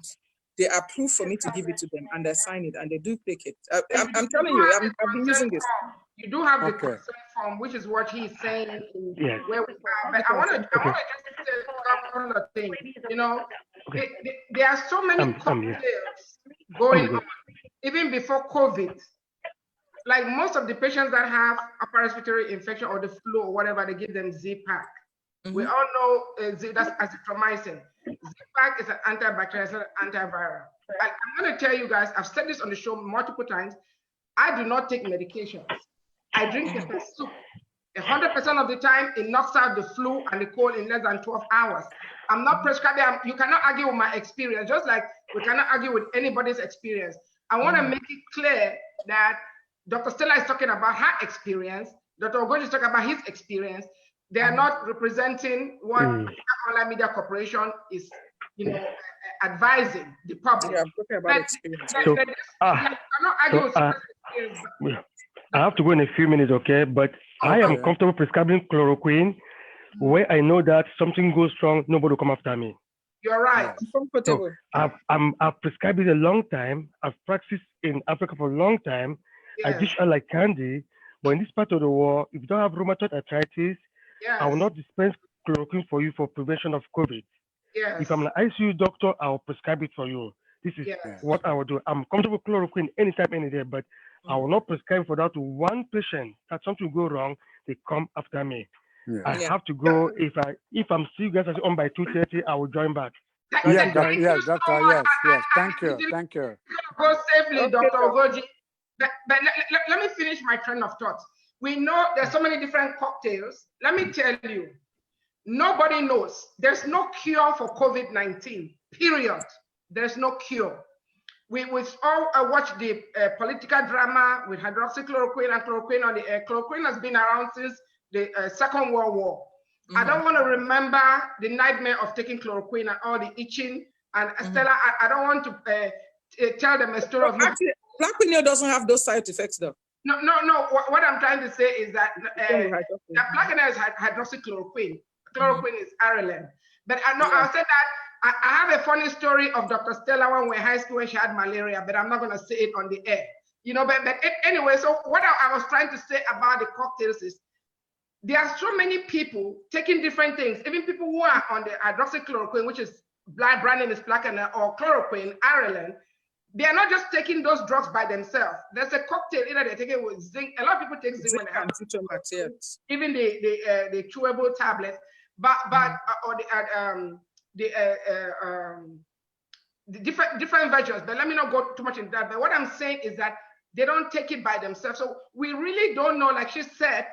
they approve for me to give it to them and they sign it and they do take it. I'm telling you, I've been using this. You do have the Okay. consent form, which is what he's saying. Yes. Where we are. But I want to just say a couple of things. You know, there are so many cocktails going on, even before COVID. Like most of the patients that have upper respiratory infection or the flu or whatever, they give them Z-Pack. We all know that's azithromycin. Z-Pack is an antibacterial, it's not an antiviral. I'm going to tell you guys, I've said this on the show multiple times. I do not take medications. I drink pepper soup. 100% of the time, it knocks out the flu and the cold in less than 12 hours. I'm not prescribing. You cannot argue with my experience, just like we cannot argue with anybody's experience. I want to make it clear that Dr. Stella is talking about her experience. Dr. Ogoji is talking about his experience. They are not representing what Online Media Corporation is, advising the public. Yeah, I'm talking about experience. I have to go in a few minutes, okay? But I am comfortable prescribing chloroquine where I know that something goes wrong, nobody will come after me. You're right. I'm comfortable. So I've prescribed it a long time. I've practiced in Africa for a long time. Yes. I dish out like candy. But in this part of the world, if you don't have rheumatoid arthritis, I will not dispense chloroquine for you for prevention of COVID. Yes. If I'm an ICU doctor, I will prescribe it for you. This is what I will do. I'm comfortable with chloroquine anytime, any day, but I will not prescribe for that to one patient that something go wrong, they come after me. I have to go. If I'm still guys on by 2:30, I will join back. Yes, doctor. Yes. Thank you. Go safely, Dr. Ogoji. But let me finish my train of thought. We know there's so many different cocktails. Let me tell you, nobody knows. There's no cure for COVID-19, period. There's no cure. We all watch the political drama with hydroxychloroquine and chloroquine on the air. Chloroquine has been around since the Second World War. I don't want to remember the nightmare of taking chloroquine and all the itching. And Stella, I don't want to tell them a story of actually, Plaquenil doesn't have those side effects, though. No. What I'm trying to say is that Plaquenil is hydroxychloroquine. Chloroquine is Ireland. But I'll say that I have a funny story of Dr. Stella when we were in high school when she had malaria, but I'm not going to say it on the air. But anyway, so what I was trying to say about the cocktails is there are so many people taking different things, even people who are on the hydroxychloroquine, which is brand name is Plaquenil or chloroquine, Ireland. they are not just taking those drugs by themselves. There's a cocktail either they take it with zinc. A lot of people take zinc when they have yes. even the chewable tablets, but or the different versions. But let me not go too much into that. But what I'm saying is that they don't take it by themselves. So we really don't know. Like she said,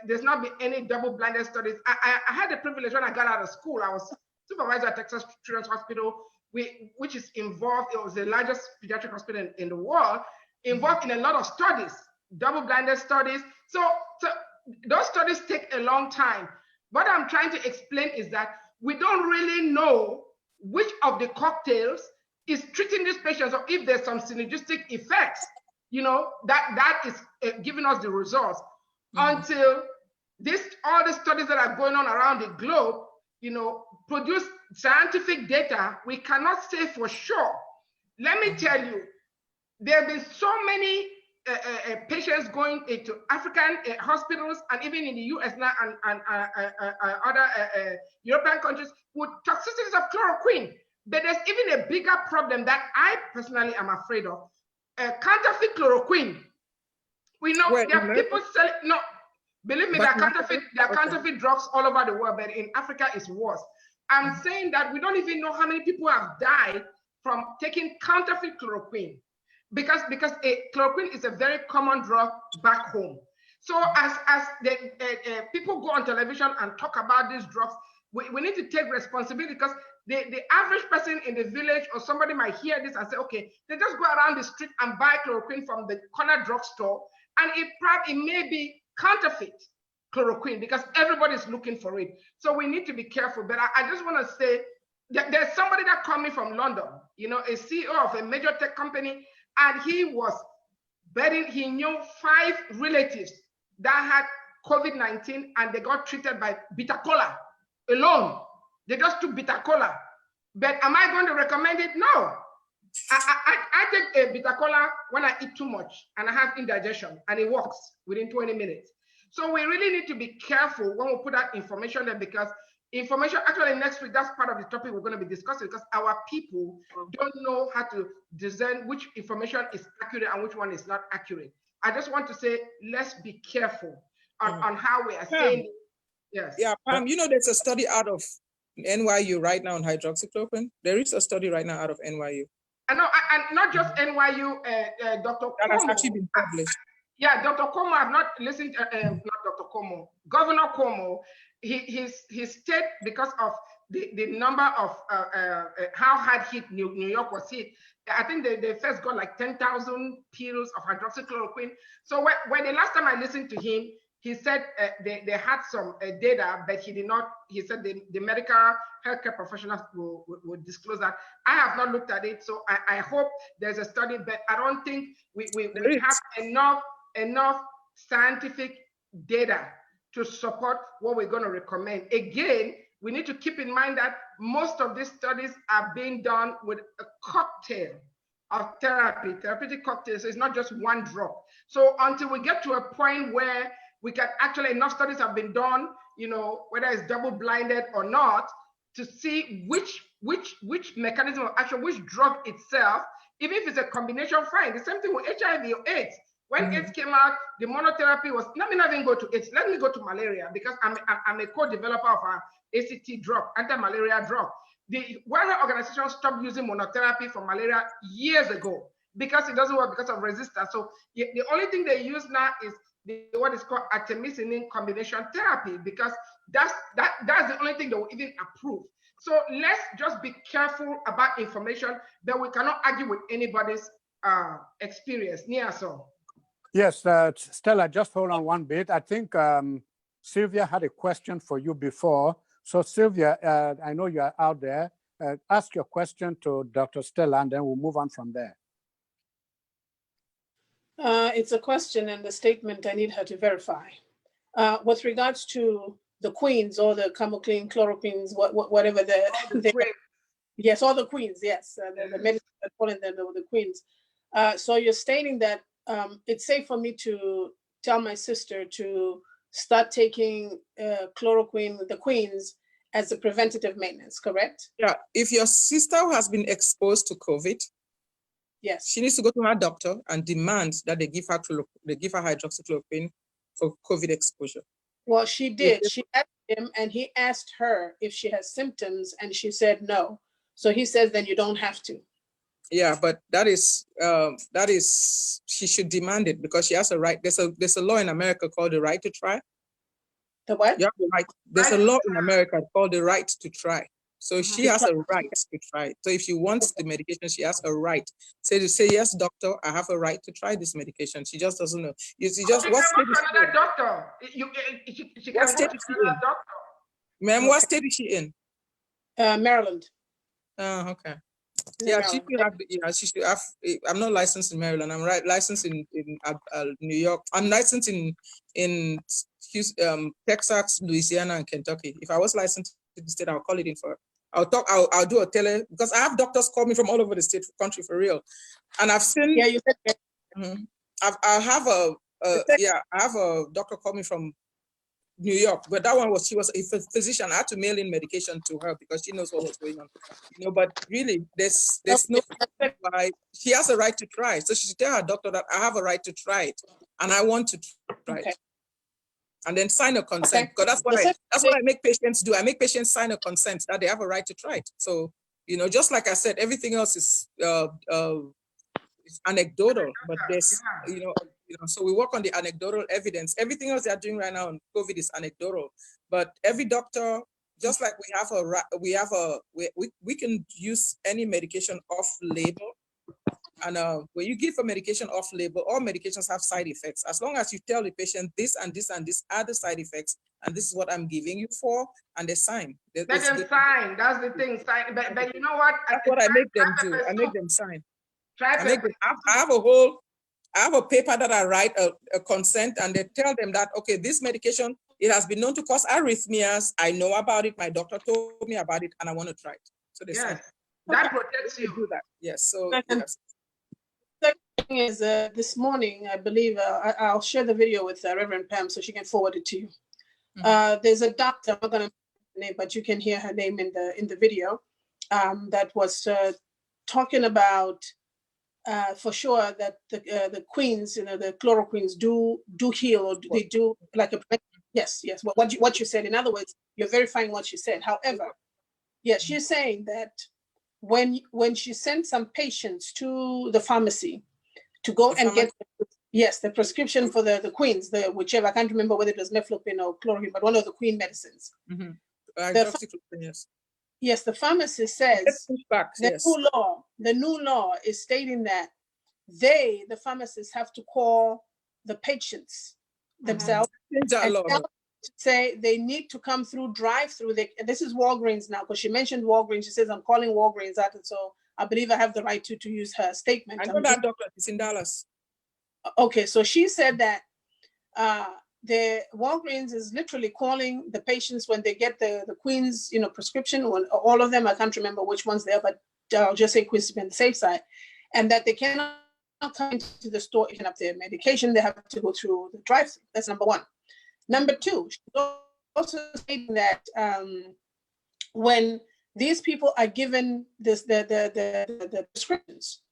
there's not been any double-blinded studies. I had the privilege when I got out of school. I was supervisor at Texas Children's Hospital, which is involved. It was the largest pediatric hospital in the world, involved in a lot of studies, double-blinded studies. So those studies take a long time. What I'm trying to explain is that we don't really know which of the cocktails is treating these patients, or if there's some synergistic effects, that is giving us the results. Until all the studies that are going on around the globe, produce scientific data, we cannot say for sure. Let me tell you, there have been so many patients going into African hospitals and even in the US now and other European countries with toxicities of chloroquine. But there's even a bigger problem that I personally am afraid of. Counterfeit chloroquine. We know there are people selling, no, believe me, there are counterfeit drugs all over the world, but in Africa it's worse. I'm saying that we don't even know how many people have died from taking counterfeit chloroquine, because chloroquine is a very common drug back home. So as the people go on television and talk about these drugs, we need to take responsibility, because the average person in the village or somebody might hear this and say, okay, they just go around the street and buy chloroquine from the corner drugstore, and it may be counterfeit chloroquine because everybody's looking for it. So we need to be careful. But I just want to say that there's somebody that called me from London, a CEO of a major tech company, and he was betting he knew 5 relatives that had COVID-19 and they got treated by bitter cola alone. They just took bitter cola. But am I going to recommend it? No. I take a bitter cola when I eat too much and I have indigestion, and it works within 20 minutes. So we really need to be careful when we put that information there, because information, actually next week, that's part of the topic we're going to be discussing, because our people don't know how to discern which information is accurate and which one is not accurate. I just want to say, let's be careful on how we are saying it. Yes. Yeah, Pam, there's a study out of NYU right now on hydroxychloroquine. There is a study right now out of NYU. I know, and not just NYU, Dr. That has Cuomo. actually been published. Yeah, Dr. Cuomo, I've not listened to, not Dr. Cuomo, Governor Cuomo, his state, because of the number of how hard hit New York was hit, I think they first got like 10,000 pills of hydroxychloroquine. So when the last time I listened to him, he said they had some data, but he did not, he said the medical healthcare professionals will disclose that. I have not looked at it, so I hope there's a study, but I don't think we have enough scientific data to support what we're going to recommend. Again, we need to keep in mind that most of these studies are being done with a cocktail of therapeutic cocktails. So it's not just one drug. So until we get to a point where we can actually, enough studies have been done, whether it's double-blinded or not, to see which mechanism of action, which drug itself, even if it's a combination, fine. The same thing with HIV or AIDS. When AIDS came out, the monotherapy was, let me not even go to AIDS, let me go to malaria, because I'm a co-developer of our ACT drug, anti-malaria drug. The World Health Organization stopped using monotherapy for malaria years ago because it doesn't work because of resistance. So the only thing they use now is what is called artemisinin combination therapy, because that's the only thing they will even approve. So let's just be careful about information, that we cannot argue with anybody's experience. So. Yes, Stella, just hold on one bit. I think Sylvia had a question for you before. So Sylvia, I know you are out there. Ask your question to Dr. Stella, and then we'll move on from there. It's a question and a statement I need her to verify. With regards to the queens or the camoclin, chloroquines, whatever yes, all the queens, yes, the medicine are calling them the queens. So you're stating that it's safe for me to tell my sister to start taking chloroquine, the queens, as a preventative maintenance, correct? Yeah, if your sister has been exposed to COVID, Yes. She needs to go to her doctor and demand that they give her hydroxychloroquine for COVID exposure. Well, she did. She asked him, and he asked her if she has symptoms, and she said no. So he says, then you don't have to. Yeah, but that is she should demand it because she has a right. There's a law in America called the right to try. The what? You have the right. There's a law in America called the right to try. So she has a right to try. So if she wants the medication, she has a right. Say yes, doctor, I have a right to try this medication. She just doesn't know. She just what state is she in? Doctor. She can go to another doctor. Ma'am, what state is she in? Maryland. Oh, okay. Yeah, she should have. She should have. I'm not licensed in Maryland. I'm licensed in New York. I'm licensed in Texas, Louisiana, and Kentucky. If I was licensed in the state, I'll call it in for. I'll do a tele because I have doctors call me from all over the country for real, and I've seen. Yeah, you said. I have a doctor call me from New York, but that one she was a physician. I had to mail in medication to her because she knows what was going on. But really, there's no why she has a right to try. So she should tell her doctor that I have a right to try it and I want to try it. And then sign a consent. Because that's what I make patients do. I make patients sign a consent that they have a right to try it. So, just like I said, everything else is anecdotal, but there's so we work on the anecdotal evidence. Everything else they're doing right now on COVID is anecdotal, but every doctor, just like we can use any medication off label, and when you give a medication off label, all medications have side effects. As long as you tell the patient this and this and this are the side effects, and this is what I'm giving you for, and they sign. Let them sign. That's the thing. Sign. But you know what? That's what I make them do. I make them sign. I have a paper that I write a consent, and they tell them that, okay, this medication, it has been known to cause arrhythmias. I know about it. My doctor told me about it, and I want to try it. So they say that protects you. Do that. Yes. So yes. The thing is, this morning, I believe I'll share the video with Reverend Pam so she can forward it to you. There's a doctor, I'm not going to mention her name, but you can hear her name in the video, that was talking about. For sure that the queens, the chloroquines do heal, or they do like a yes. What you said. In other words, you're verifying what she said. However, yes, she's saying that when she sent some patients to the pharmacy to go and get the prescription for the queens, the whichever, I can't remember whether it was mefloquine or chloroquine, but one of the queen medicines. Yes, the pharmacist says the new law is stating that the pharmacists, have to call the patients themselves and say they need to come through drive-through. This is Walgreens now, because she mentioned Walgreens. She says, I'm calling Walgreens out, and so I believe I have the right to use her statement. I know that doctor is in Dallas. Okay, so she said that the Walgreens is literally calling the patients when they get the Queen's, prescription, when all of them, I can't remember which ones they are, but I'll just say Queen's to be on the safe side, and that they cannot come into the store picking up their medication. They have to go through the drive-thru. That's number one. Number two, she's also saying that when these people are given the prescriptions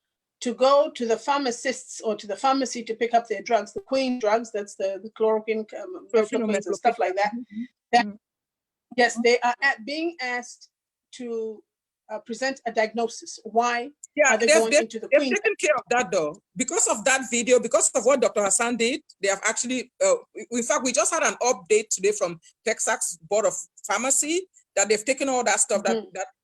to go to the pharmacists or to the pharmacy to pick up their drugs, the Queen drugs, that's the chloroquine, and stuff like that. Yes, they are being asked to present a diagnosis. Why are they going into the Queen? They've taken care of that though. Because of that video, because of what Dr. Hassan did, they have actually, in fact, we just had an update today from Texas Board of Pharmacy that they've taken all that stuff that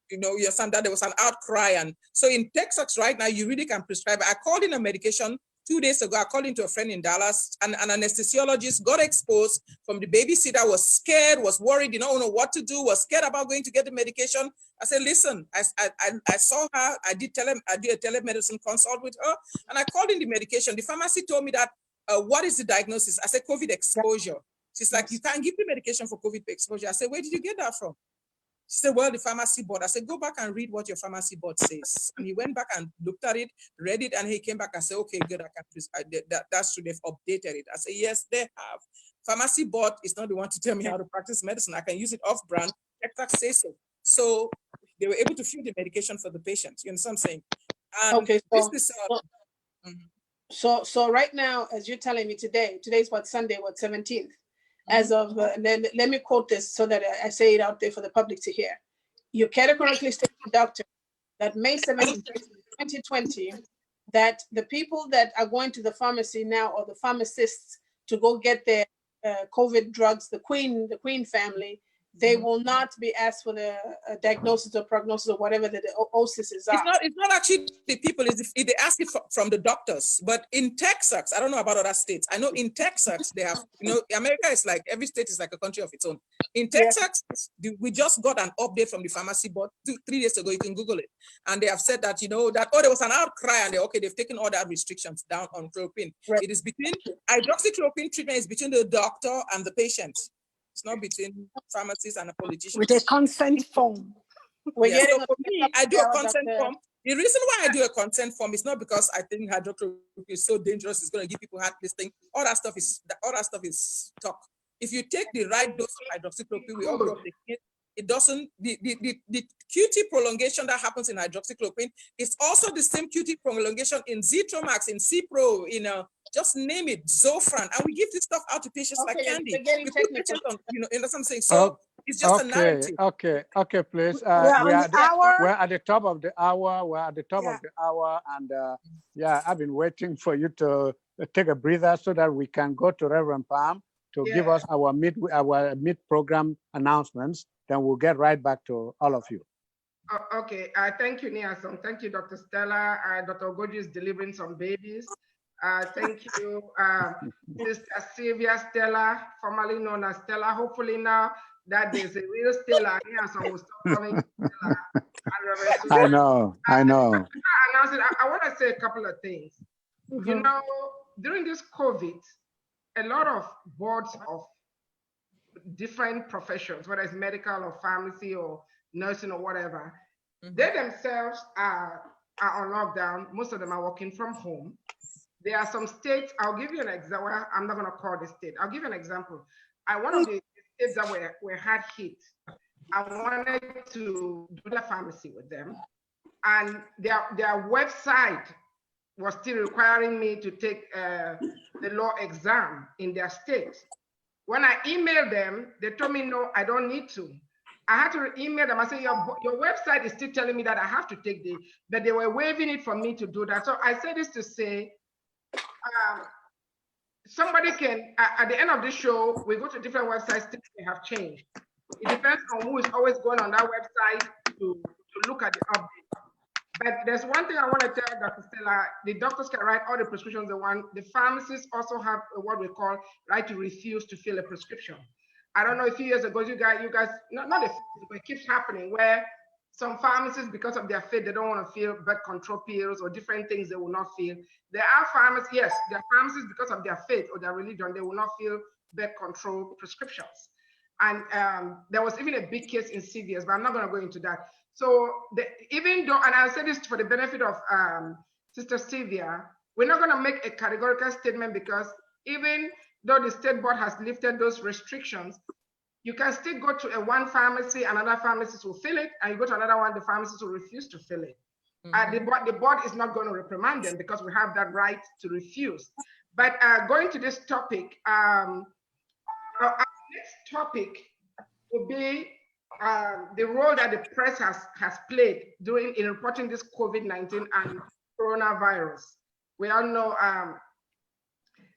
you understand that there was an outcry. And so in Texas right now, you really can prescribe. I called in a medication 2 days ago. I called into a friend in Dallas, and an anesthesiologist got exposed from the babysitter, was scared, was worried, did not know what to do, was scared about going to get the medication. I said, listen, I saw her, I did a telemedicine consult with her, and I called in the medication. The pharmacy told me that, what is the diagnosis? I said, COVID exposure. She's like, you can't give the medication for COVID exposure. I said, where did you get that from? She said, well, the pharmacy board. I said, go back and read what your pharmacy board says. And he went back and looked at it, read it, and he came back and said, okay, good, that's true, they've updated it. I said, yes, they have. Pharmacy board is not the one to tell me how to practice medicine. I can use it off-brand. Texas says so. So they were able to fill the medication for the patient. You understand what I'm saying? And Okay, this is so right now, as you're telling me today's what, Sunday, what, 17th? As of, let me quote this so that I say it out there for the public to hear. You categorically state to the doctor that May 17th, 2020, that the people that are going to the pharmacy now, or the pharmacists, to go get their COVID drugs, the Queen family, they will not be asked for the diagnosis or prognosis or whatever the OSISs are. It's not actually the people, they ask it from the doctors. But in Texas, I don't know about other states. I know in Texas, they have, America is like, every state is like a country of its own. In Texas, we just got an update from the pharmacy board 3 days ago. You can Google it. And they have said that, there was an outcry, and they've taken all that restrictions down on chloroquine. Right. It is between, hydroxychloroquine treatment is between the doctor and the patient. It's not between pharmacists and a politician. With a consent form. We're Yeah, getting so for me, I do a consent form. The reason why I do a consent form is not because I think hydroxychloroquine is so dangerous, it's going to give people heart this thing. All that stuff is talk. If you take the right dose of hydroxychloroquine, we all know it doesn't, the QT prolongation that happens in hydroxychloroquine is also the same QT prolongation in Zithromax, in Cipro, in just name it, Zofran, and we give this stuff out to patients like candy. We put patients on, that's what I'm saying. So it's just a narrative. Okay, please. We're at the top of the hour. And I've been waiting for you to take a breather so that we can go to Reverend Palm to give us our mid-program announcements. Then we'll get right back to all of you. Okay. Thank you, Niason. Thank you, Dr. Stella. Dr. Ogoji is delivering some babies. Thank you, Sister Sylvia Stella, formerly known as Stella. Hopefully now that there's a real Stella, Niason will stop calling Stella. I know. I want to say a couple of things. During this COVID, a lot of boards of different professions, whether it's medical or pharmacy or nursing or whatever, they themselves are on lockdown. Most of them are working from home. There are some states, I'll give you an example. I'm not going to call the state. I'll give you an example. One of the states that were hard hit, I wanted to do the pharmacy with them. And their website was still requiring me to take the law exam in their state. When I emailed them, they told me, no, I don't need to. I had to email them. I said, your website is still telling me that I have to take but they were waiving it for me to do that. So I say this to say, somebody can, at the end of this show, we go to different websites, things may have changed. It depends on who is always going on that website to look at the update. But there's one thing I want to tell Dr. Stella, the doctors can write all the prescriptions they want. The pharmacists also have what we call right to refuse to fill a prescription. I don't know, a few years ago, you guys, not it keeps happening where some pharmacists, because of their faith, they don't want to fill birth control pills or different things they will not fill. There are pharmacists, yes, there are pharmacists because of their faith or their religion, they will not fill birth control prescriptions. And there was even a big case in CVS, but I'm not going to go into that. So even though, and I'll say this for the benefit of Sister Sylvia, we're not going to make a categorical statement because even though the state board has lifted those restrictions, you can still go to one pharmacy, another pharmacist will fill it, and you go to another one, the pharmacist will refuse to fill it. The board is not going to reprimand them because we have that right to refuse. But going to this topic, our next topic will be the role that the press has played in reporting this COVID-19 and coronavirus. We all know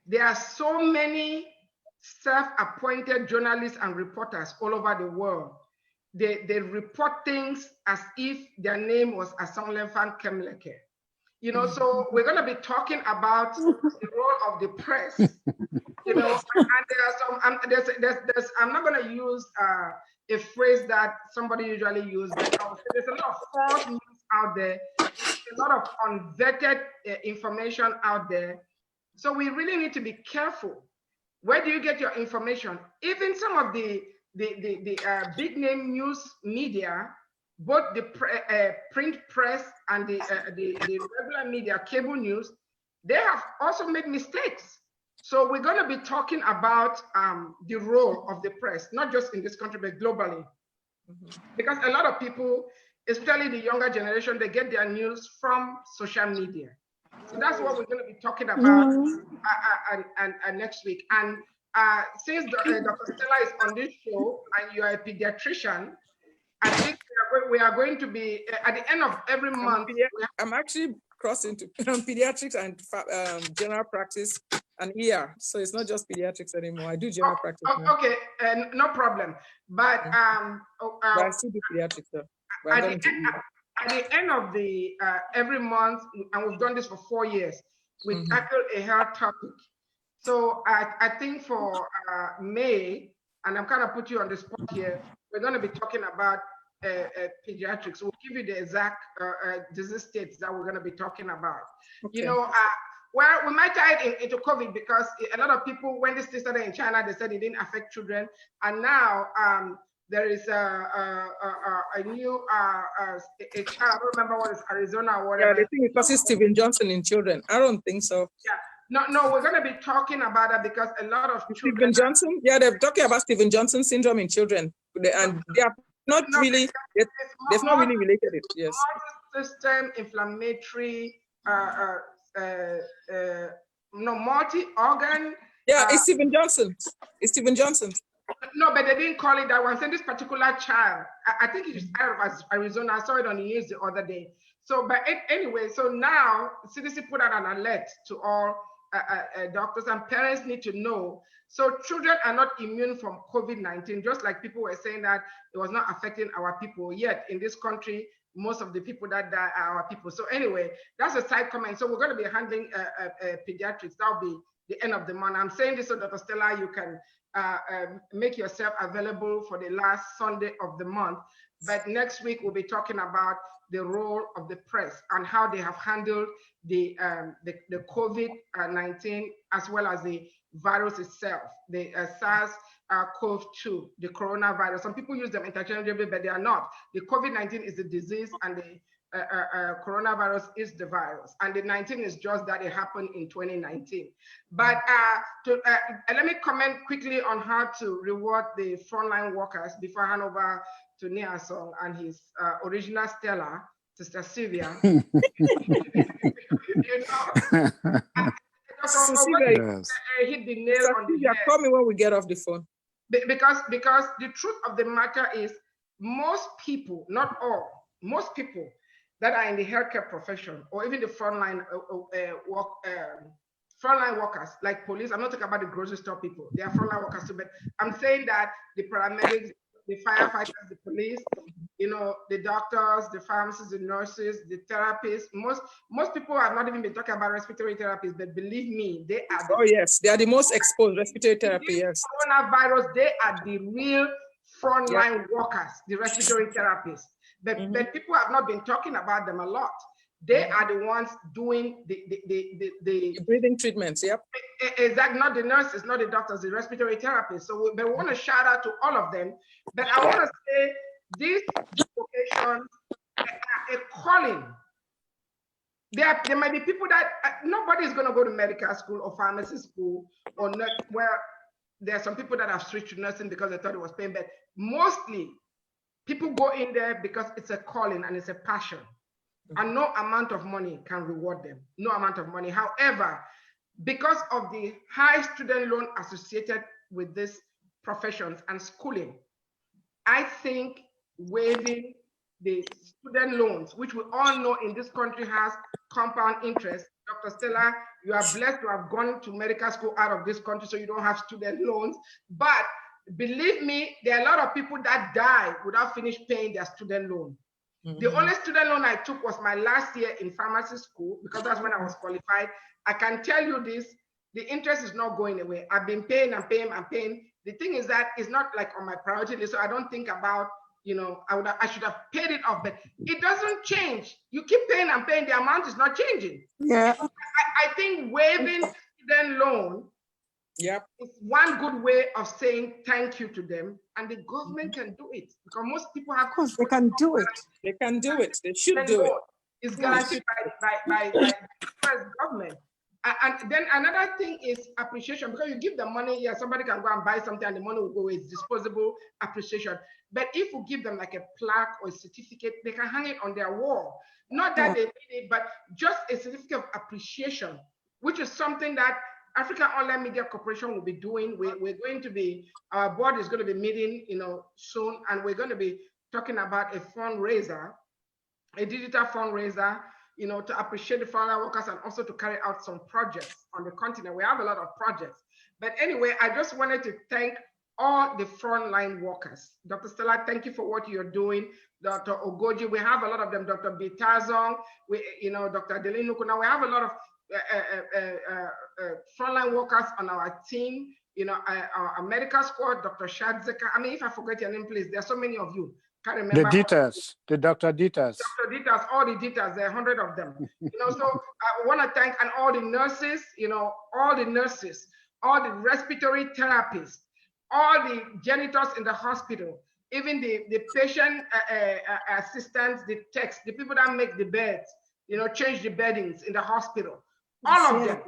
there are so many self-appointed journalists and reporters all over the world. They report things as if their name was Asonglefac Nkemleke. So we're going to be talking about the role of the press. And there are some, I'm not going to use a phrase that somebody usually uses, but there's a lot of false news out there, a lot of unvetted information out there. So we really need to be careful. Where do you get your information? Even some of the big name news media, both the print press and the regular media, cable news, they have also made mistakes. So we're going to be talking about the role of the press, not just in this country, but globally. Because a lot of people, especially the younger generation, they get their news from social media. So that's what we're going to be talking about next week. And since Dr. Stella is on this show and you are a pediatrician, I think we are going to be at the end of every month. I'm actually crossing to pediatrics and general practice and ER. So it's not just pediatrics anymore. I do general practice. Okay, no problem. But I still do pediatrics though. At the end of the every month, and we've done this for 4 years, we tackle a health topic. So I think for May, and I'm kind of put you on the spot here, we're going to be talking about pediatrics. We'll give you the exact disease states that we're going to be talking about. Okay. You know, well, we might tie it into COVID because a lot of people, when this started in China, they said it didn't affect children. And now there is a new child, I don't remember what it's, Arizona or whatever. Yeah, they think it causes Stephen Johnson in children. I don't think so. Yeah. No, we're going to be talking about that because a lot of children. Stephen Johnson? Yeah, they're talking about Stephen Johnson syndrome in children. And they are not really, they've not really related it. Yes. System inflammatory, multi-organ. Yeah, it's Stephen Johnson. It's Stephen Johnson. No, but they didn't call it that one. So this particular child, I think it's out of Arizona. I saw it on the news the other day. So, but anyway, so now CDC put out an alert to all doctors, and parents need to know. So children are not immune from COVID-19, just like people were saying that it was not affecting our people. Yet in this country, most of the people that die are our people. So anyway, that's a side comment. So we're going to be handling pediatrics. That'll be the end of the month. I'm saying this so Dr. Stella, you can make yourself available for the last Sunday of the month. But next week, we'll be talking about the role of the press and how they have handled the COVID-19 as well as the virus itself, the SARS-CoV-2, the coronavirus. Some people use them interchangeably, but they are not. The COVID-19 is the disease and the coronavirus is the virus. And the 19 is just that it happened in 2019. But let me comment quickly on how to reward the frontline workers before I hand over to Niasong and his original Stella, Sister Sylvia. You know, yes. Hit the nail on the head. Call me when we get off the phone. Because the truth of the matter is, most people, not all, most people that are in the healthcare profession or even the frontline frontline workers like police. I'm not talking about the grocery store people. They are frontline workers too, but I'm saying that the paramedics, the firefighters, the police, you know, the doctors, the pharmacists, the nurses, the therapists. Most people have not even been talking about respiratory therapists, but believe me, they are. Oh yes, they are the most exposed respiratory therapy. Yes. Coronavirus, they are the real frontline workers, the respiratory therapists. But people have not been talking about them a lot. They are the ones doing the breathing treatments. Yep. Exactly, not the nurses, not the doctors, the respiratory therapists. So we want to shout out to all of them. But I want to say this vocation, a calling. There might be people that nobody is going to go to medical school or pharmacy school or not. Well, there are some people that have switched to nursing because they thought it was paying, but mostly people go in there because it's a calling and it's a passion. And no amount of money can reward them. No amount of money. However, because of the high student loan associated with these professions and schooling, I think waiving the student loans, which we all know in this country has compound interest. Dr. Stella, you are blessed to have gone to medical school out of this country, so you don't have student loans. But believe me, there are a lot of people that die without finish paying their student loan. The only student loan I took was my last year in pharmacy school because that's when I was qualified. I can tell you this, the interest is not going away. I've been paying and paying and paying. The thing is that it's not like on my priority list, so I don't think about, you know, I should have paid it off, but it doesn't change. You keep paying and paying, the amount is not changing. Yeah. I think waiving student loan is one good way of saying thank you to them, and the government can do it because most people have. Of course, they can do it. They can do it. They should do it. It's guaranteed by the US government. And then another thing is appreciation, because you give the money, yeah, somebody can go and buy something and the money will go, it's disposable appreciation. But if you give them like a plaque or a certificate, they can hang it on their wall. Not that they need it, but just a certificate of appreciation, which is something that African Online Media Corporation will be doing. We're going to be, our board is going to be meeting, soon, and we're going to be talking about a fundraiser, a digital fundraiser, to appreciate the frontline workers and also to carry out some projects on the continent. We have a lot of projects. But anyway, I just wanted to thank all the frontline workers. Dr. Stella, thank you for what you're doing. Dr. Ogoji, we have a lot of them. Dr. Bitazong, Dr. Adeline, we have a lot of frontline workers on our team. Our medical squad, Dr. Shadzeka. I mean, if I forget your name, please. There are so many of you. Can't remember. The Ditas, the Dr. Ditas. Dr. Ditas, all the Ditas, there are 100 of them. So I want to thank and all the nurses, all the respiratory therapists, all the janitors in the hospital, even the patient assistants, the techs, the people that make the beds, change the beddings in the hospital. All of them,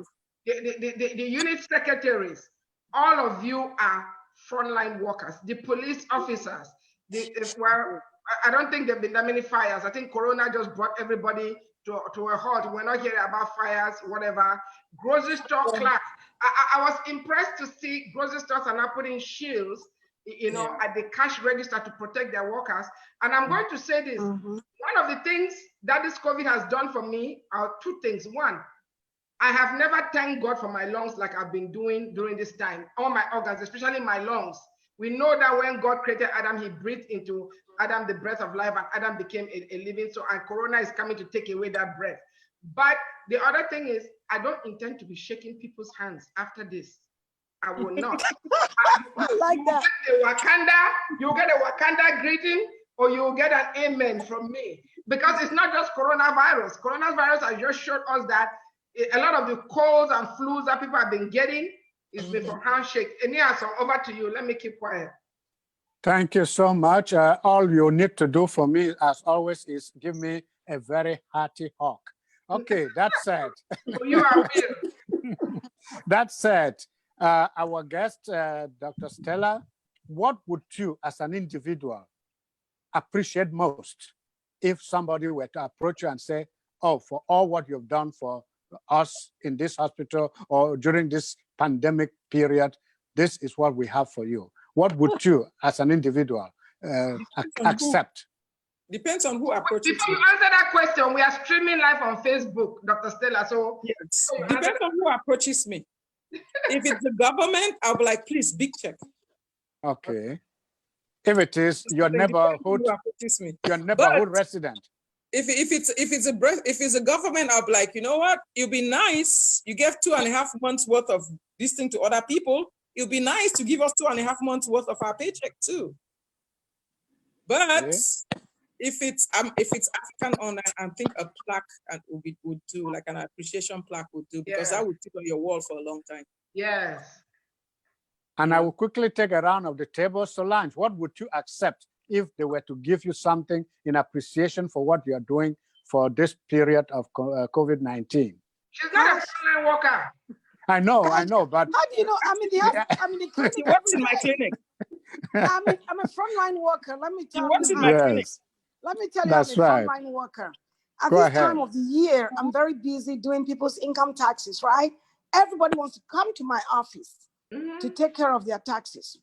the unit secretaries, all of you are frontline workers, the police officers. I don't think there have been that many fires. I think Corona just brought everybody to a halt. We're not hearing about fires, whatever. Grocery store clerks. I was impressed to see grocery stores are now putting shields, at the cash register to protect their workers. And I'm going to say this. One of the things that this COVID has done for me are two things. One, I have never thanked God for my lungs like I've been doing during this time. All my organs, especially my lungs. We know that when God created Adam, he breathed into Adam the breath of life, and Adam became a living soul, and Corona is coming to take away that breath. But the other thing is, I don't intend to be shaking people's hands after this. I will not. I like that. You'll get a Wakanda greeting, or you'll get an amen from me. Because it's not just coronavirus. Coronavirus has just showed us that a lot of the colds and flus that people have been getting, it's been from handshake. Enia, so over to you. Let me keep quiet. Thank you so much. All you need to do for me, as always, is give me a very hearty hug. Okay, that said. You are weird. That said, our guest, Dr. Stella, what would you, as an individual, appreciate most if somebody were to approach you and say, oh, for all what you've done for us in this hospital or during this pandemic period, this is what we have for you. What would you, as an individual, accept? Depends on who approaches Before you. you answer that question, we are streaming live on Facebook, Dr. Stella. So yes, depends on who approaches me. If it's the government, I'll be like, please, big check. Okay. If it is your neighborhood resident. If it's a government, I'll be like, you know what? It'll be nice. You gave 2.5 months worth of this thing to other people. It'll be nice to give us 2.5 months worth of our paycheck too. But okay. If it's African online, I think a plaque would do, like an appreciation plaque would do, because that would sit on your wall for a long time. Yes. And I will quickly take a round of the table. Solange, what would you accept if they were to give you something in appreciation for what you are doing for this period of COVID-19? She's not a frontline worker. I know, but how do you know? I mean, the clinic. She works in my clinic. I'm a frontline worker. Let me tell you. Works in my clinic. Let me tell you, I'm a frontline worker. At this time of the year, I'm very busy doing people's income taxes, right? Everybody wants to come to my office to take care of their taxes.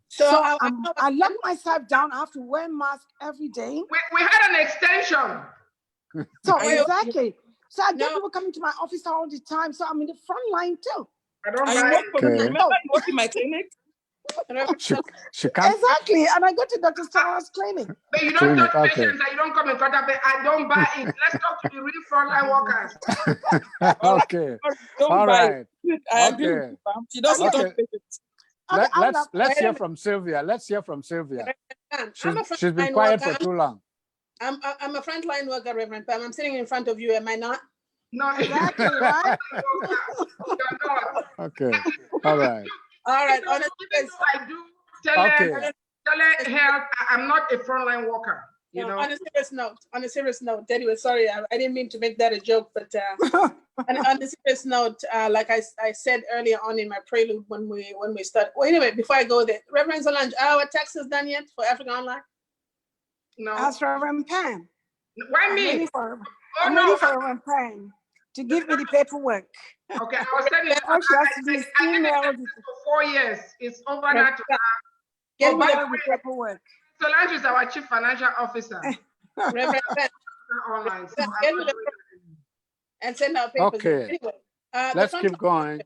So I lock myself down. I have to wear a mask every day. We had an extension. So exactly. So I get people coming to my office all the time. So I'm in the front line too. I don't Remember you work in my clinic? She can't. Exactly. And I go to Dr. Stella's clinic. But you don't touch patients and you don't come in contact with. I don't buy it. Let's talk to the real frontline workers. Okay. All right. I agree. She doesn't touch patients. Let's hear from Sylvia. Let's hear from Sylvia. She's been quiet for too long. I'm a frontline worker, Reverend Pam. I'm sitting in front of you, am I not? No, exactly, right? Okay. All right. All right. I do telehealth. I'm not a frontline worker. You know? On a serious note, anyway, sorry, I didn't mean to make that a joke, but And on a serious note, like I said earlier on in my prelude when we started. Wait a minute, before I go there, Reverend Solange, our tax is done yet for Africa Online? No. Ask Reverend Pam. Why I'm me? waiting for Oh, I'm no. waiting for Reverend Pam to give me the paperwork. Okay, I was telling you, All she has to do is I did email it it. for 4 years. It's over now. Get Oh, by me the Email the way, paperwork. Solange is our chief financial officer. Reverend Pam, Online. So get me the and send our papers. Okay. Anyway, Let's keep going.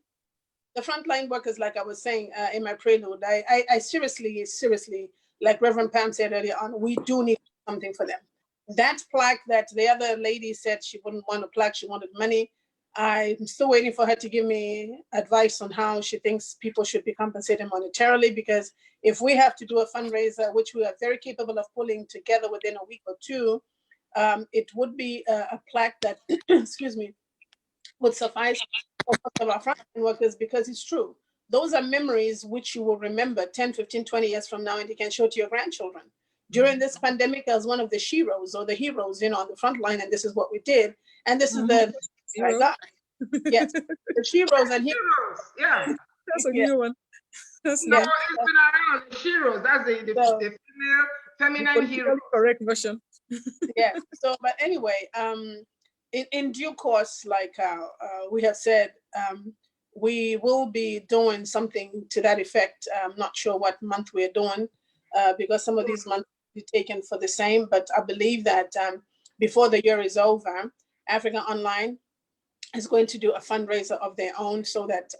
The frontline workers, like I was saying in my prelude, I seriously, like Reverend Pam said earlier on, we do need something for them. That plaque that the other lady said she wouldn't want a plaque, she wanted money. I'm still waiting for her to give me advice on how she thinks people should be compensated monetarily, because if we have to do a fundraiser, which we are very capable of pulling together within a week or two, it would be a plaque that, excuse me, would suffice for most of our frontline workers, because it's true. Those are memories which you will remember 10, 15, 20 years from now, and you can show to your grandchildren. During this pandemic, I was one of the sheroes or the heroes, on the front line, and this is what we did. And this is the I got. Yes, the sheroes and heroes. Yeah. That's a new one. That's No, new. it's been around. Heroes. That's the feminine hero. Correct version. Yeah. So, but anyway, in due course, like we have said, we will be doing something to that effect. I'm not sure what month we're doing, because some of these months will be taken for the same. But I believe that before the year is over, Africa Online is going to do a fundraiser of their own, so that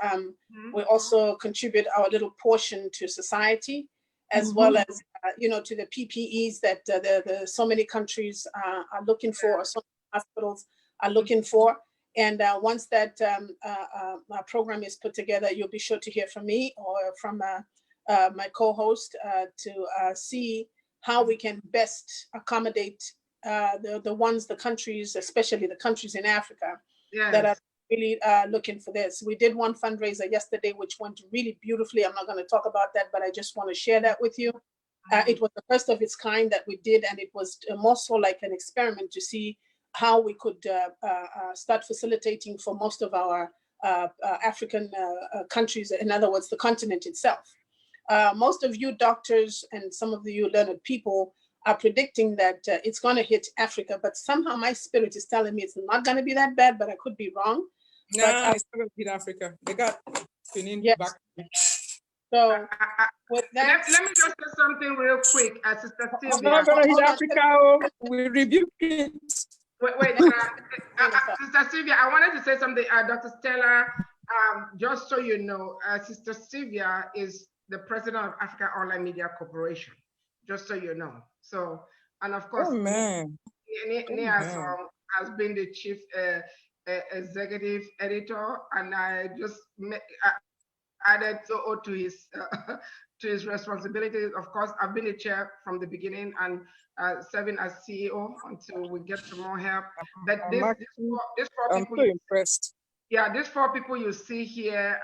we also contribute our little portion to society, as well as to the PPEs that the so many countries are looking for, or so many hospitals are looking for. And once that program is put together, you'll be sure to hear from me or from my co-host to see how we can best accommodate the countries, especially the countries in Africa that are really looking for this. We did one fundraiser yesterday, which went really beautifully. I'm not going to talk about that, but I just want to share that with you. It was the first of its kind that we did, and it was more so like an experiment to see how we could start facilitating for most of our African countries, in other words, the continent itself. Most of you doctors and some of you learned people are predicting that it's going to hit Africa, but somehow my spirit is telling me it's not going to be that bad, but I could be wrong. No, it's not going to hit Africa. They got Benin back. So with that, let me just say something real quick, Sister Sylvia. It's not going to hit Africa. We rebuke it. Wait, Sister Sylvia, I wanted to say something. Dr. Stella, just so you know, Sister Sylvia is the president of Africa Online Media Corporation, just so you know. So, and of course, Nia has been the chief executive editor, and I just added to his responsibilities. Of course, I've been the chair from the beginning and serving as CEO until we get some more help. But these four I'm people, so impressed. Yeah, these four people you see here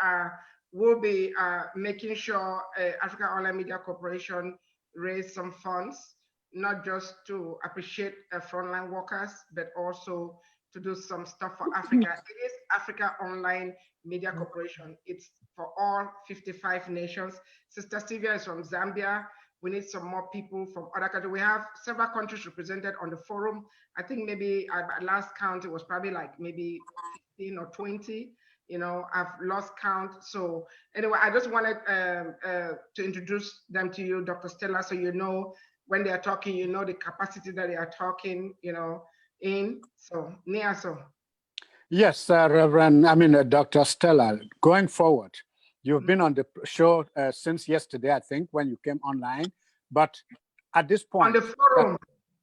will be making sure Africa Online Media Corporation raise some funds, not just to appreciate frontline workers, but also to do some stuff for Africa. It is Africa Online Media Corporation. It's for all 55 nations. Sister Sylvia is from Zambia. We need some more people from other countries. We have several countries represented on the forum. I think maybe at last count, it was probably like maybe 15 or 20. I've lost count. So anyway, I just wanted to introduce them to you, Dr. Stella, so you know when they are talking, you know the capacity that they are talking, in. So, Nia, so. Yes, Dr. Stella, going forward, you've been on the show since yesterday, I think, when you came online. But at this point,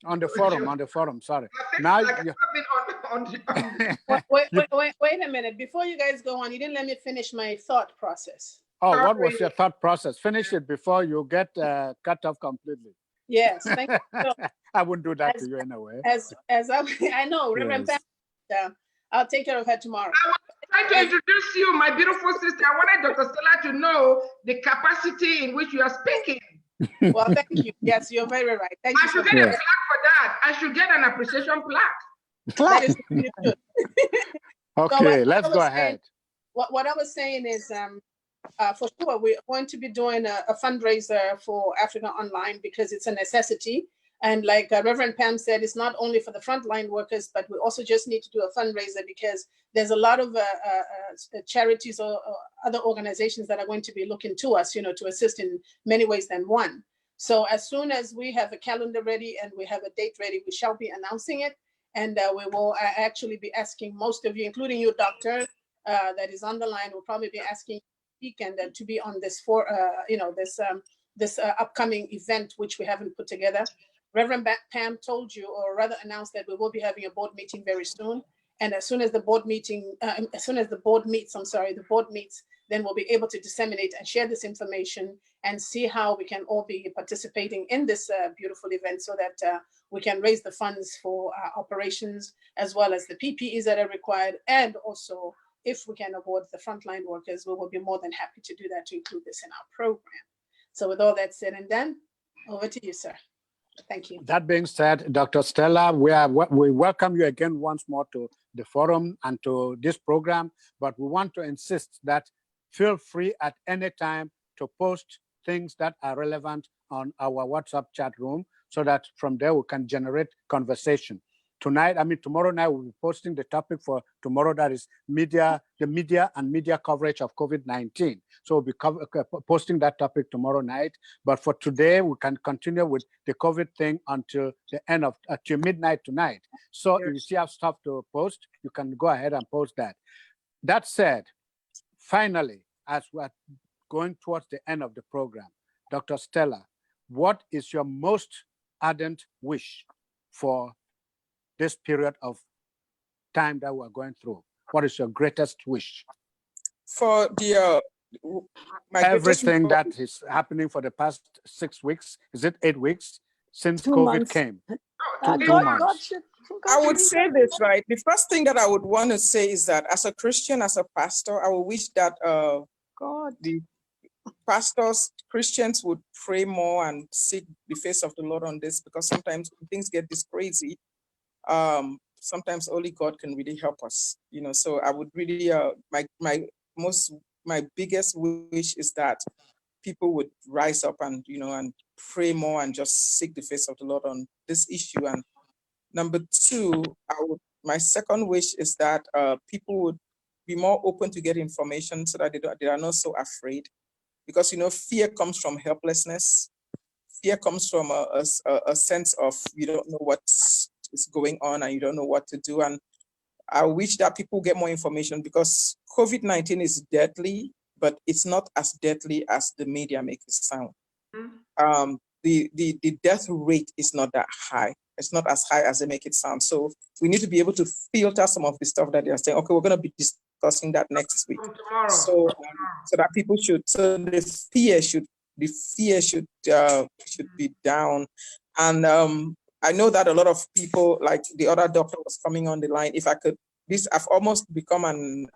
on the forum, sorry. Now wait a minute. Before you guys go on, you didn't let me finish my thought process. Oh, what was your thought process? Finish it before you get cut off completely. Yes, thank you. So, I wouldn't do that to you anyway. As I know, Reverend Pam, I'll take care of her tomorrow. I was trying to introduce you, my beautiful sister. I wanted Dr. Stella to know the capacity in which you are speaking. Well, thank you. Yes, you're very right. Thank you. I should get a plaque for that. I should get an appreciation plaque. That is really good. Okay, let's go ahead. What I was saying is, for sure, we're going to be doing a fundraiser for Africa Online because it's a necessity. And like Reverend Pam said, it's not only for the frontline workers, but we also just need to do a fundraiser because there's a lot of charities or other organizations that are going to be looking to us, to assist in many ways than one. So as soon as we have a calendar ready and we have a date ready, we shall be announcing it. And we will actually be asking most of you, including you, Doctor, that is on the line, will probably be asking and to be on this this upcoming event, which we haven't put together. Reverend Pam told you, or rather announced, that we will be having a board meeting very soon. And as soon as the board meets, then we'll be able to disseminate and share this information and see how we can all be participating in this beautiful event so that we can raise the funds for operations as well as the PPEs that are required. And also, if we can award the frontline workers, we will be more than happy to do that, to include this in our program. So with all that said and done, over to you, sir. Thank you. That being said, Dr. Stella, we welcome you again once more to the forum and to this program, but we want to insist that feel free at any time to post things that are relevant on our WhatsApp chat room so that from there we can generate conversation. Tomorrow night we'll be posting the topic for tomorrow, that is the media and media coverage of COVID-19. So we'll be posting that topic tomorrow night. But for today, we can continue with the COVID thing until the end of, till midnight tonight. So if you still have stuff to post, you can go ahead and post that. That said, finally, as we're going towards the end of the program, Dr. Stella, what is your most ardent wish for this period of time that we're going through? What is your greatest wish? For the everything that is happening for the past 6 weeks, is it 8 weeks since COVID came? 2 months. I would say this, right? The first thing that I would want to say is that as a Christian, as a pastor, I would wish that the pastors, Christians would pray more and seek the face of the Lord on this, because sometimes when things get this crazy, sometimes only God can really help us, so I would really, my biggest wish is that people would rise up and, and pray more and just seek the face of the Lord on this issue. And number two, my second wish is that people would be more open to get information so that they are not so afraid, because, fear comes from helplessness. Fear comes from a sense of you don't know what is going on and you don't know what to do. And I wish that people get more information, because COVID-19 is deadly, but it's not as deadly as the media make it sound. The death rate is not that high. It's not as high as they make it sound. So we need to be able to filter some of the stuff that they are saying. Okay, we're going to be discussing that next week. So that people should, so the fear should be down. And I know that a lot of people, like the other doctor was coming on the line. If I could, I've almost become an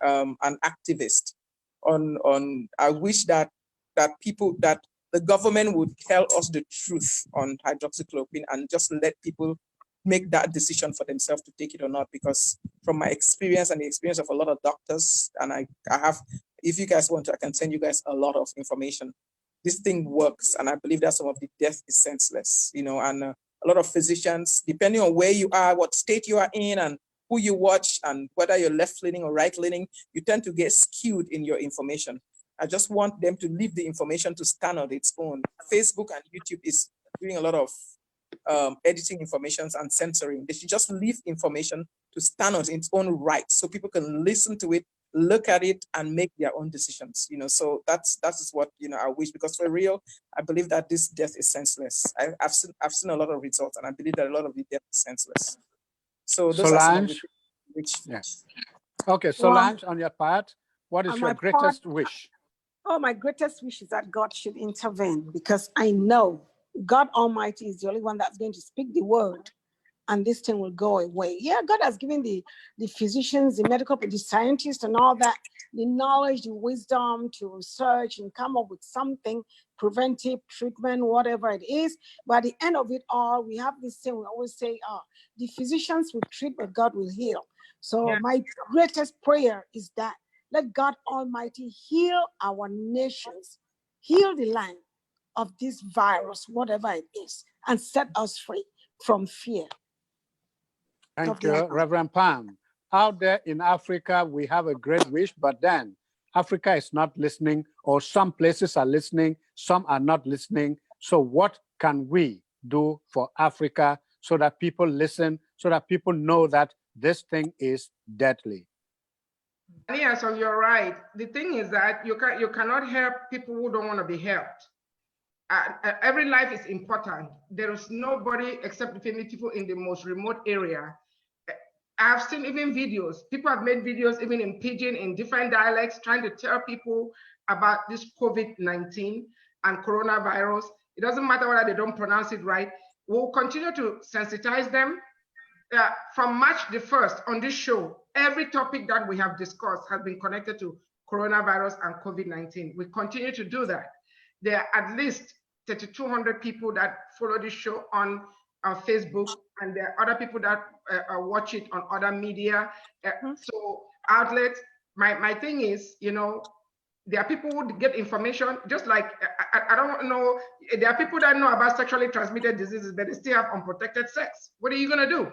activist on. I wish that the government would tell us the truth on hydroxychloroquine and just let people make that decision for themselves to take it or not. Because from my experience and the experience of a lot of doctors, and I have, if you guys want to, I can send you guys a lot of information. This thing works, and I believe that some of the death is senseless, and a lot of physicians, depending on where you are, what state you are in, and who you watch, and whether you're left-leaning or right-leaning, you tend to get skewed in your information. I just want them to leave the information to stand on its own. Facebook and YouTube is doing a lot of editing information and censoring. They should just leave information to stand on its own right, so people can listen to it, look at it, and make their own decisions. So that is what I wish, because for real, I believe that this death is senseless. I've seen a lot of results, and I believe that a lot of the death is senseless. So those are some of the things which. Yeah. Okay, Solange, on your part, what is your greatest wish? Oh, my greatest wish is that God should intervene, because I know God Almighty is the only one that's going to speak the word, and this thing will go away. Yeah, God has given the physicians, the medical, the scientists and all that, the knowledge, the wisdom to research and come up with something, preventive treatment, whatever it is. But at the end of it all, we have this thing, we always say, the physicians will treat, but God will heal. So Yeah. my greatest prayer is that let God Almighty heal our nations, heal the land of this virus, whatever it is, and set us free from fear. Thank you, Reverend Pam. Out there in Africa, we have a great wish, but then Africa is not listening, or some places are listening, some are not listening. So what can we do for Africa so that people listen, so that people know that this thing is deadly? Yeah, so you're right. The thing is that you cannot help people who don't want to be helped. Every life is important. There is nobody except the people in the most remote area. I've seen even videos. People have made videos even in Pidgin, in different dialects, trying to tell people about this COVID-19 and coronavirus. It doesn't matter whether they don't pronounce it right. We'll continue to sensitize them. From March the 1st on this show, every topic that we have discussed has been connected to coronavirus and COVID-19. We continue to do that. There are at least 3,200 people that follow this show on Facebook, and there are other people that watch it on other media. So outlets, my thing is, you know, there are people who get information, just like, I don't know, there are people that know about sexually transmitted diseases, but they still have unprotected sex. What are you gonna do?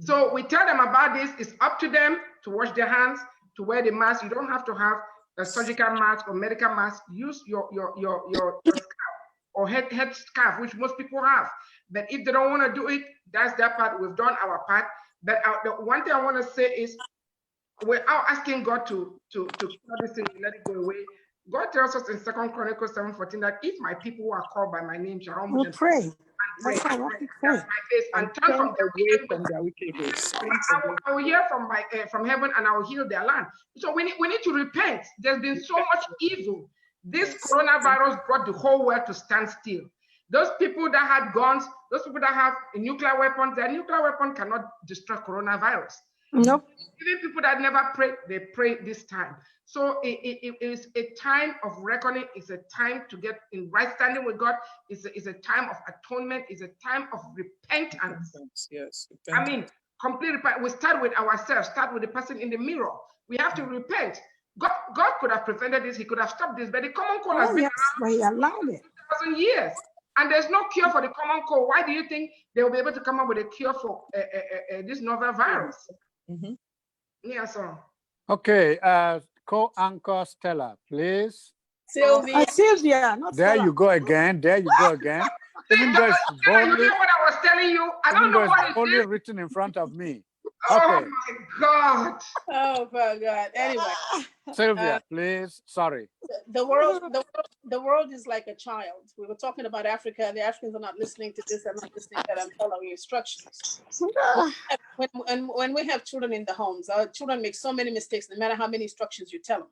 So we tell them about this. It's up to them to wash their hands, to wear the mask. You don't have to have a surgical mask or medical mask. Use your scarf or head scarf, which most people have. But if they don't want to do it, that's their part. We've done our part. But the one thing I want to say is, we're out asking God to cure this thing, let it go away. God tells us in 2 Chronicles 7:14 that if my people who are called by my name shall humble themselves pray. and pray, That's how we pray. my face, and turn from their away from their wicked ways. I will hear from heaven, and I will heal their land. So we need to repent. There's been so much evil. This coronavirus brought the whole world to stand still. Those people that had guns, those people that have nuclear weapons, their nuclear weapon cannot destroy coronavirus. Nope. Even people that never pray, they pray this time. So it is a time of reckoning. It's a time to get in right standing with God. It's a time of atonement. It's a time of repentance. Yes. I mean, complete repentance. We start with ourselves, start with the person in the mirror. We have to repent. God could have prevented this. He could have stopped this, but the common cold has been But he allowed it. 2,000 years. And there's no cure for the common cold. Why do you think they will be able to come up with a cure for this novel virus? Yeah, so. Okay, co-anchor Stella, please. Sylvia. Sylvia, not There Stella. you go again. There you go again. Even though it's You boldly, know what I was telling you? I don't know what it boldly is. written in front of me. Oh Okay, my God. Oh my God. Anyway, Sylvia, please. Sorry. the world is like a child. We were talking about Africa. The Africans are not listening to this. They're not listening to that. I'm following instructions. When we have children in the homes, our children make so many mistakes, no matter how many instructions you tell them.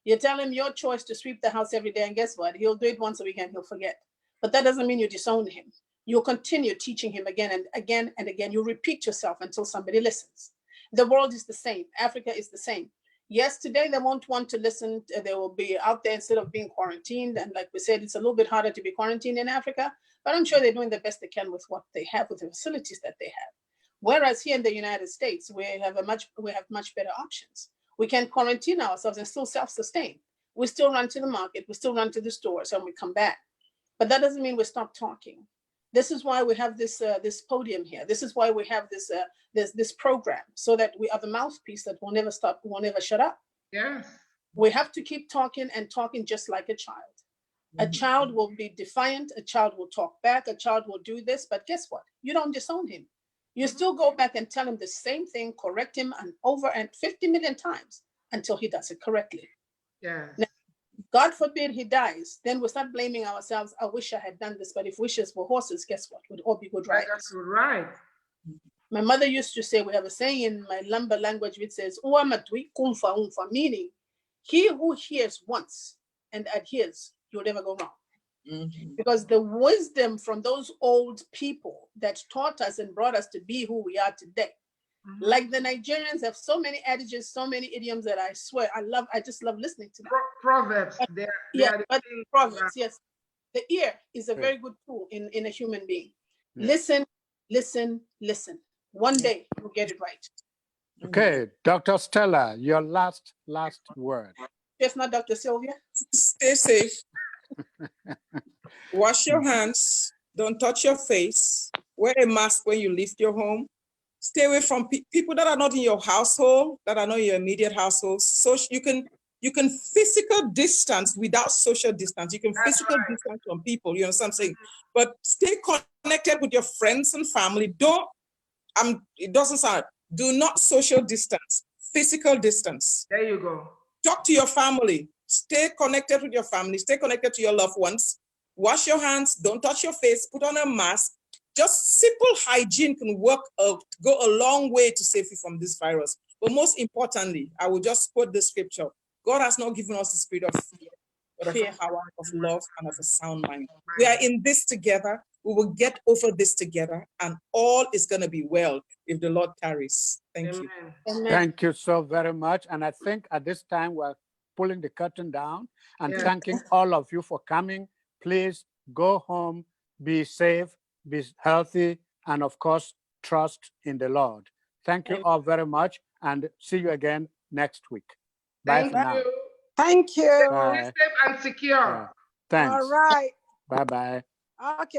You tell him your choice to sweep the house every day, and guess what? He'll do it once a week and he'll forget. But that doesn't mean you disown him. You'll continue teaching him again and again and again. You repeat yourself until somebody listens. The world is the same. Africa is the same. Yes, today they won't want to listen. They will be out there instead of being quarantined. And like we said, it's a little bit harder to be quarantined in Africa, but I'm sure they're doing the best they can with what they have, with the facilities that they have. Whereas here in the United States, we have much better options. We can quarantine ourselves and still self-sustain. We still run to the market, we still run to the stores, and we come back. But that doesn't mean we stop talking. This is why we have this podium here. This is why we have this program, so that we are the mouthpiece that will never stop, will never shut up. Yes. We have to keep talking and talking just like a child. A child will be defiant, a child will talk back, a child will do this, but guess what? You don't disown him. You still go back and tell him the same thing, correct him and over and 50 million times until he does it correctly. Yes. Now, God forbid he dies, then we'll start blaming ourselves. I wish I had done this, but if wishes were horses, guess what? We'd all be good riders. That's right. My mother used to say, we have a saying in my Lumber language which says, meaning he who hears once and adheres, you'll never go wrong. Because the wisdom from those old people that taught us and brought us to be who we are today, like the Nigerians have so many adages, so many idioms that I swear I just love listening to them. Proverbs. Proverbs, yes. The ear is a very good tool in a human being. Listen, listen, listen. One day you'll get it right. Okay, Dr. Stella, your last word. If not, Dr. Sylvia. Stay safe. Wash your hands. Don't touch your face. Wear a mask when you leave your home. Stay away from people that are not in your household, that are not in your immediate household. So you can physical distance without social distance. You can physical distance from people, you know what I'm saying? But stay connected with your friends and family. It doesn't sound, do not social distance, physical distance. There you go. Talk to your family. Stay connected with your family. Stay connected to your loved ones. Wash your hands. Don't touch your face. Put on a mask. Just simple hygiene can go a long way to save you from this virus. But most importantly, I will just quote the scripture. God has not given us the spirit of fear, but of a power, of love, and of a sound mind. We are in this together. We will get over this together, and all is going to be well if the Lord tarries. Thank you. Amen. Thank you so very much. And I think at this time, we're pulling the curtain down and thanking all of you for coming. Please go home, be safe, be healthy, and of course, trust in the Lord. Thank you all very much, and see you again next week. Bye Thank for now. you. Thank you. Bye. Be safe and secure. Thanks. All right. Bye-bye. Okay.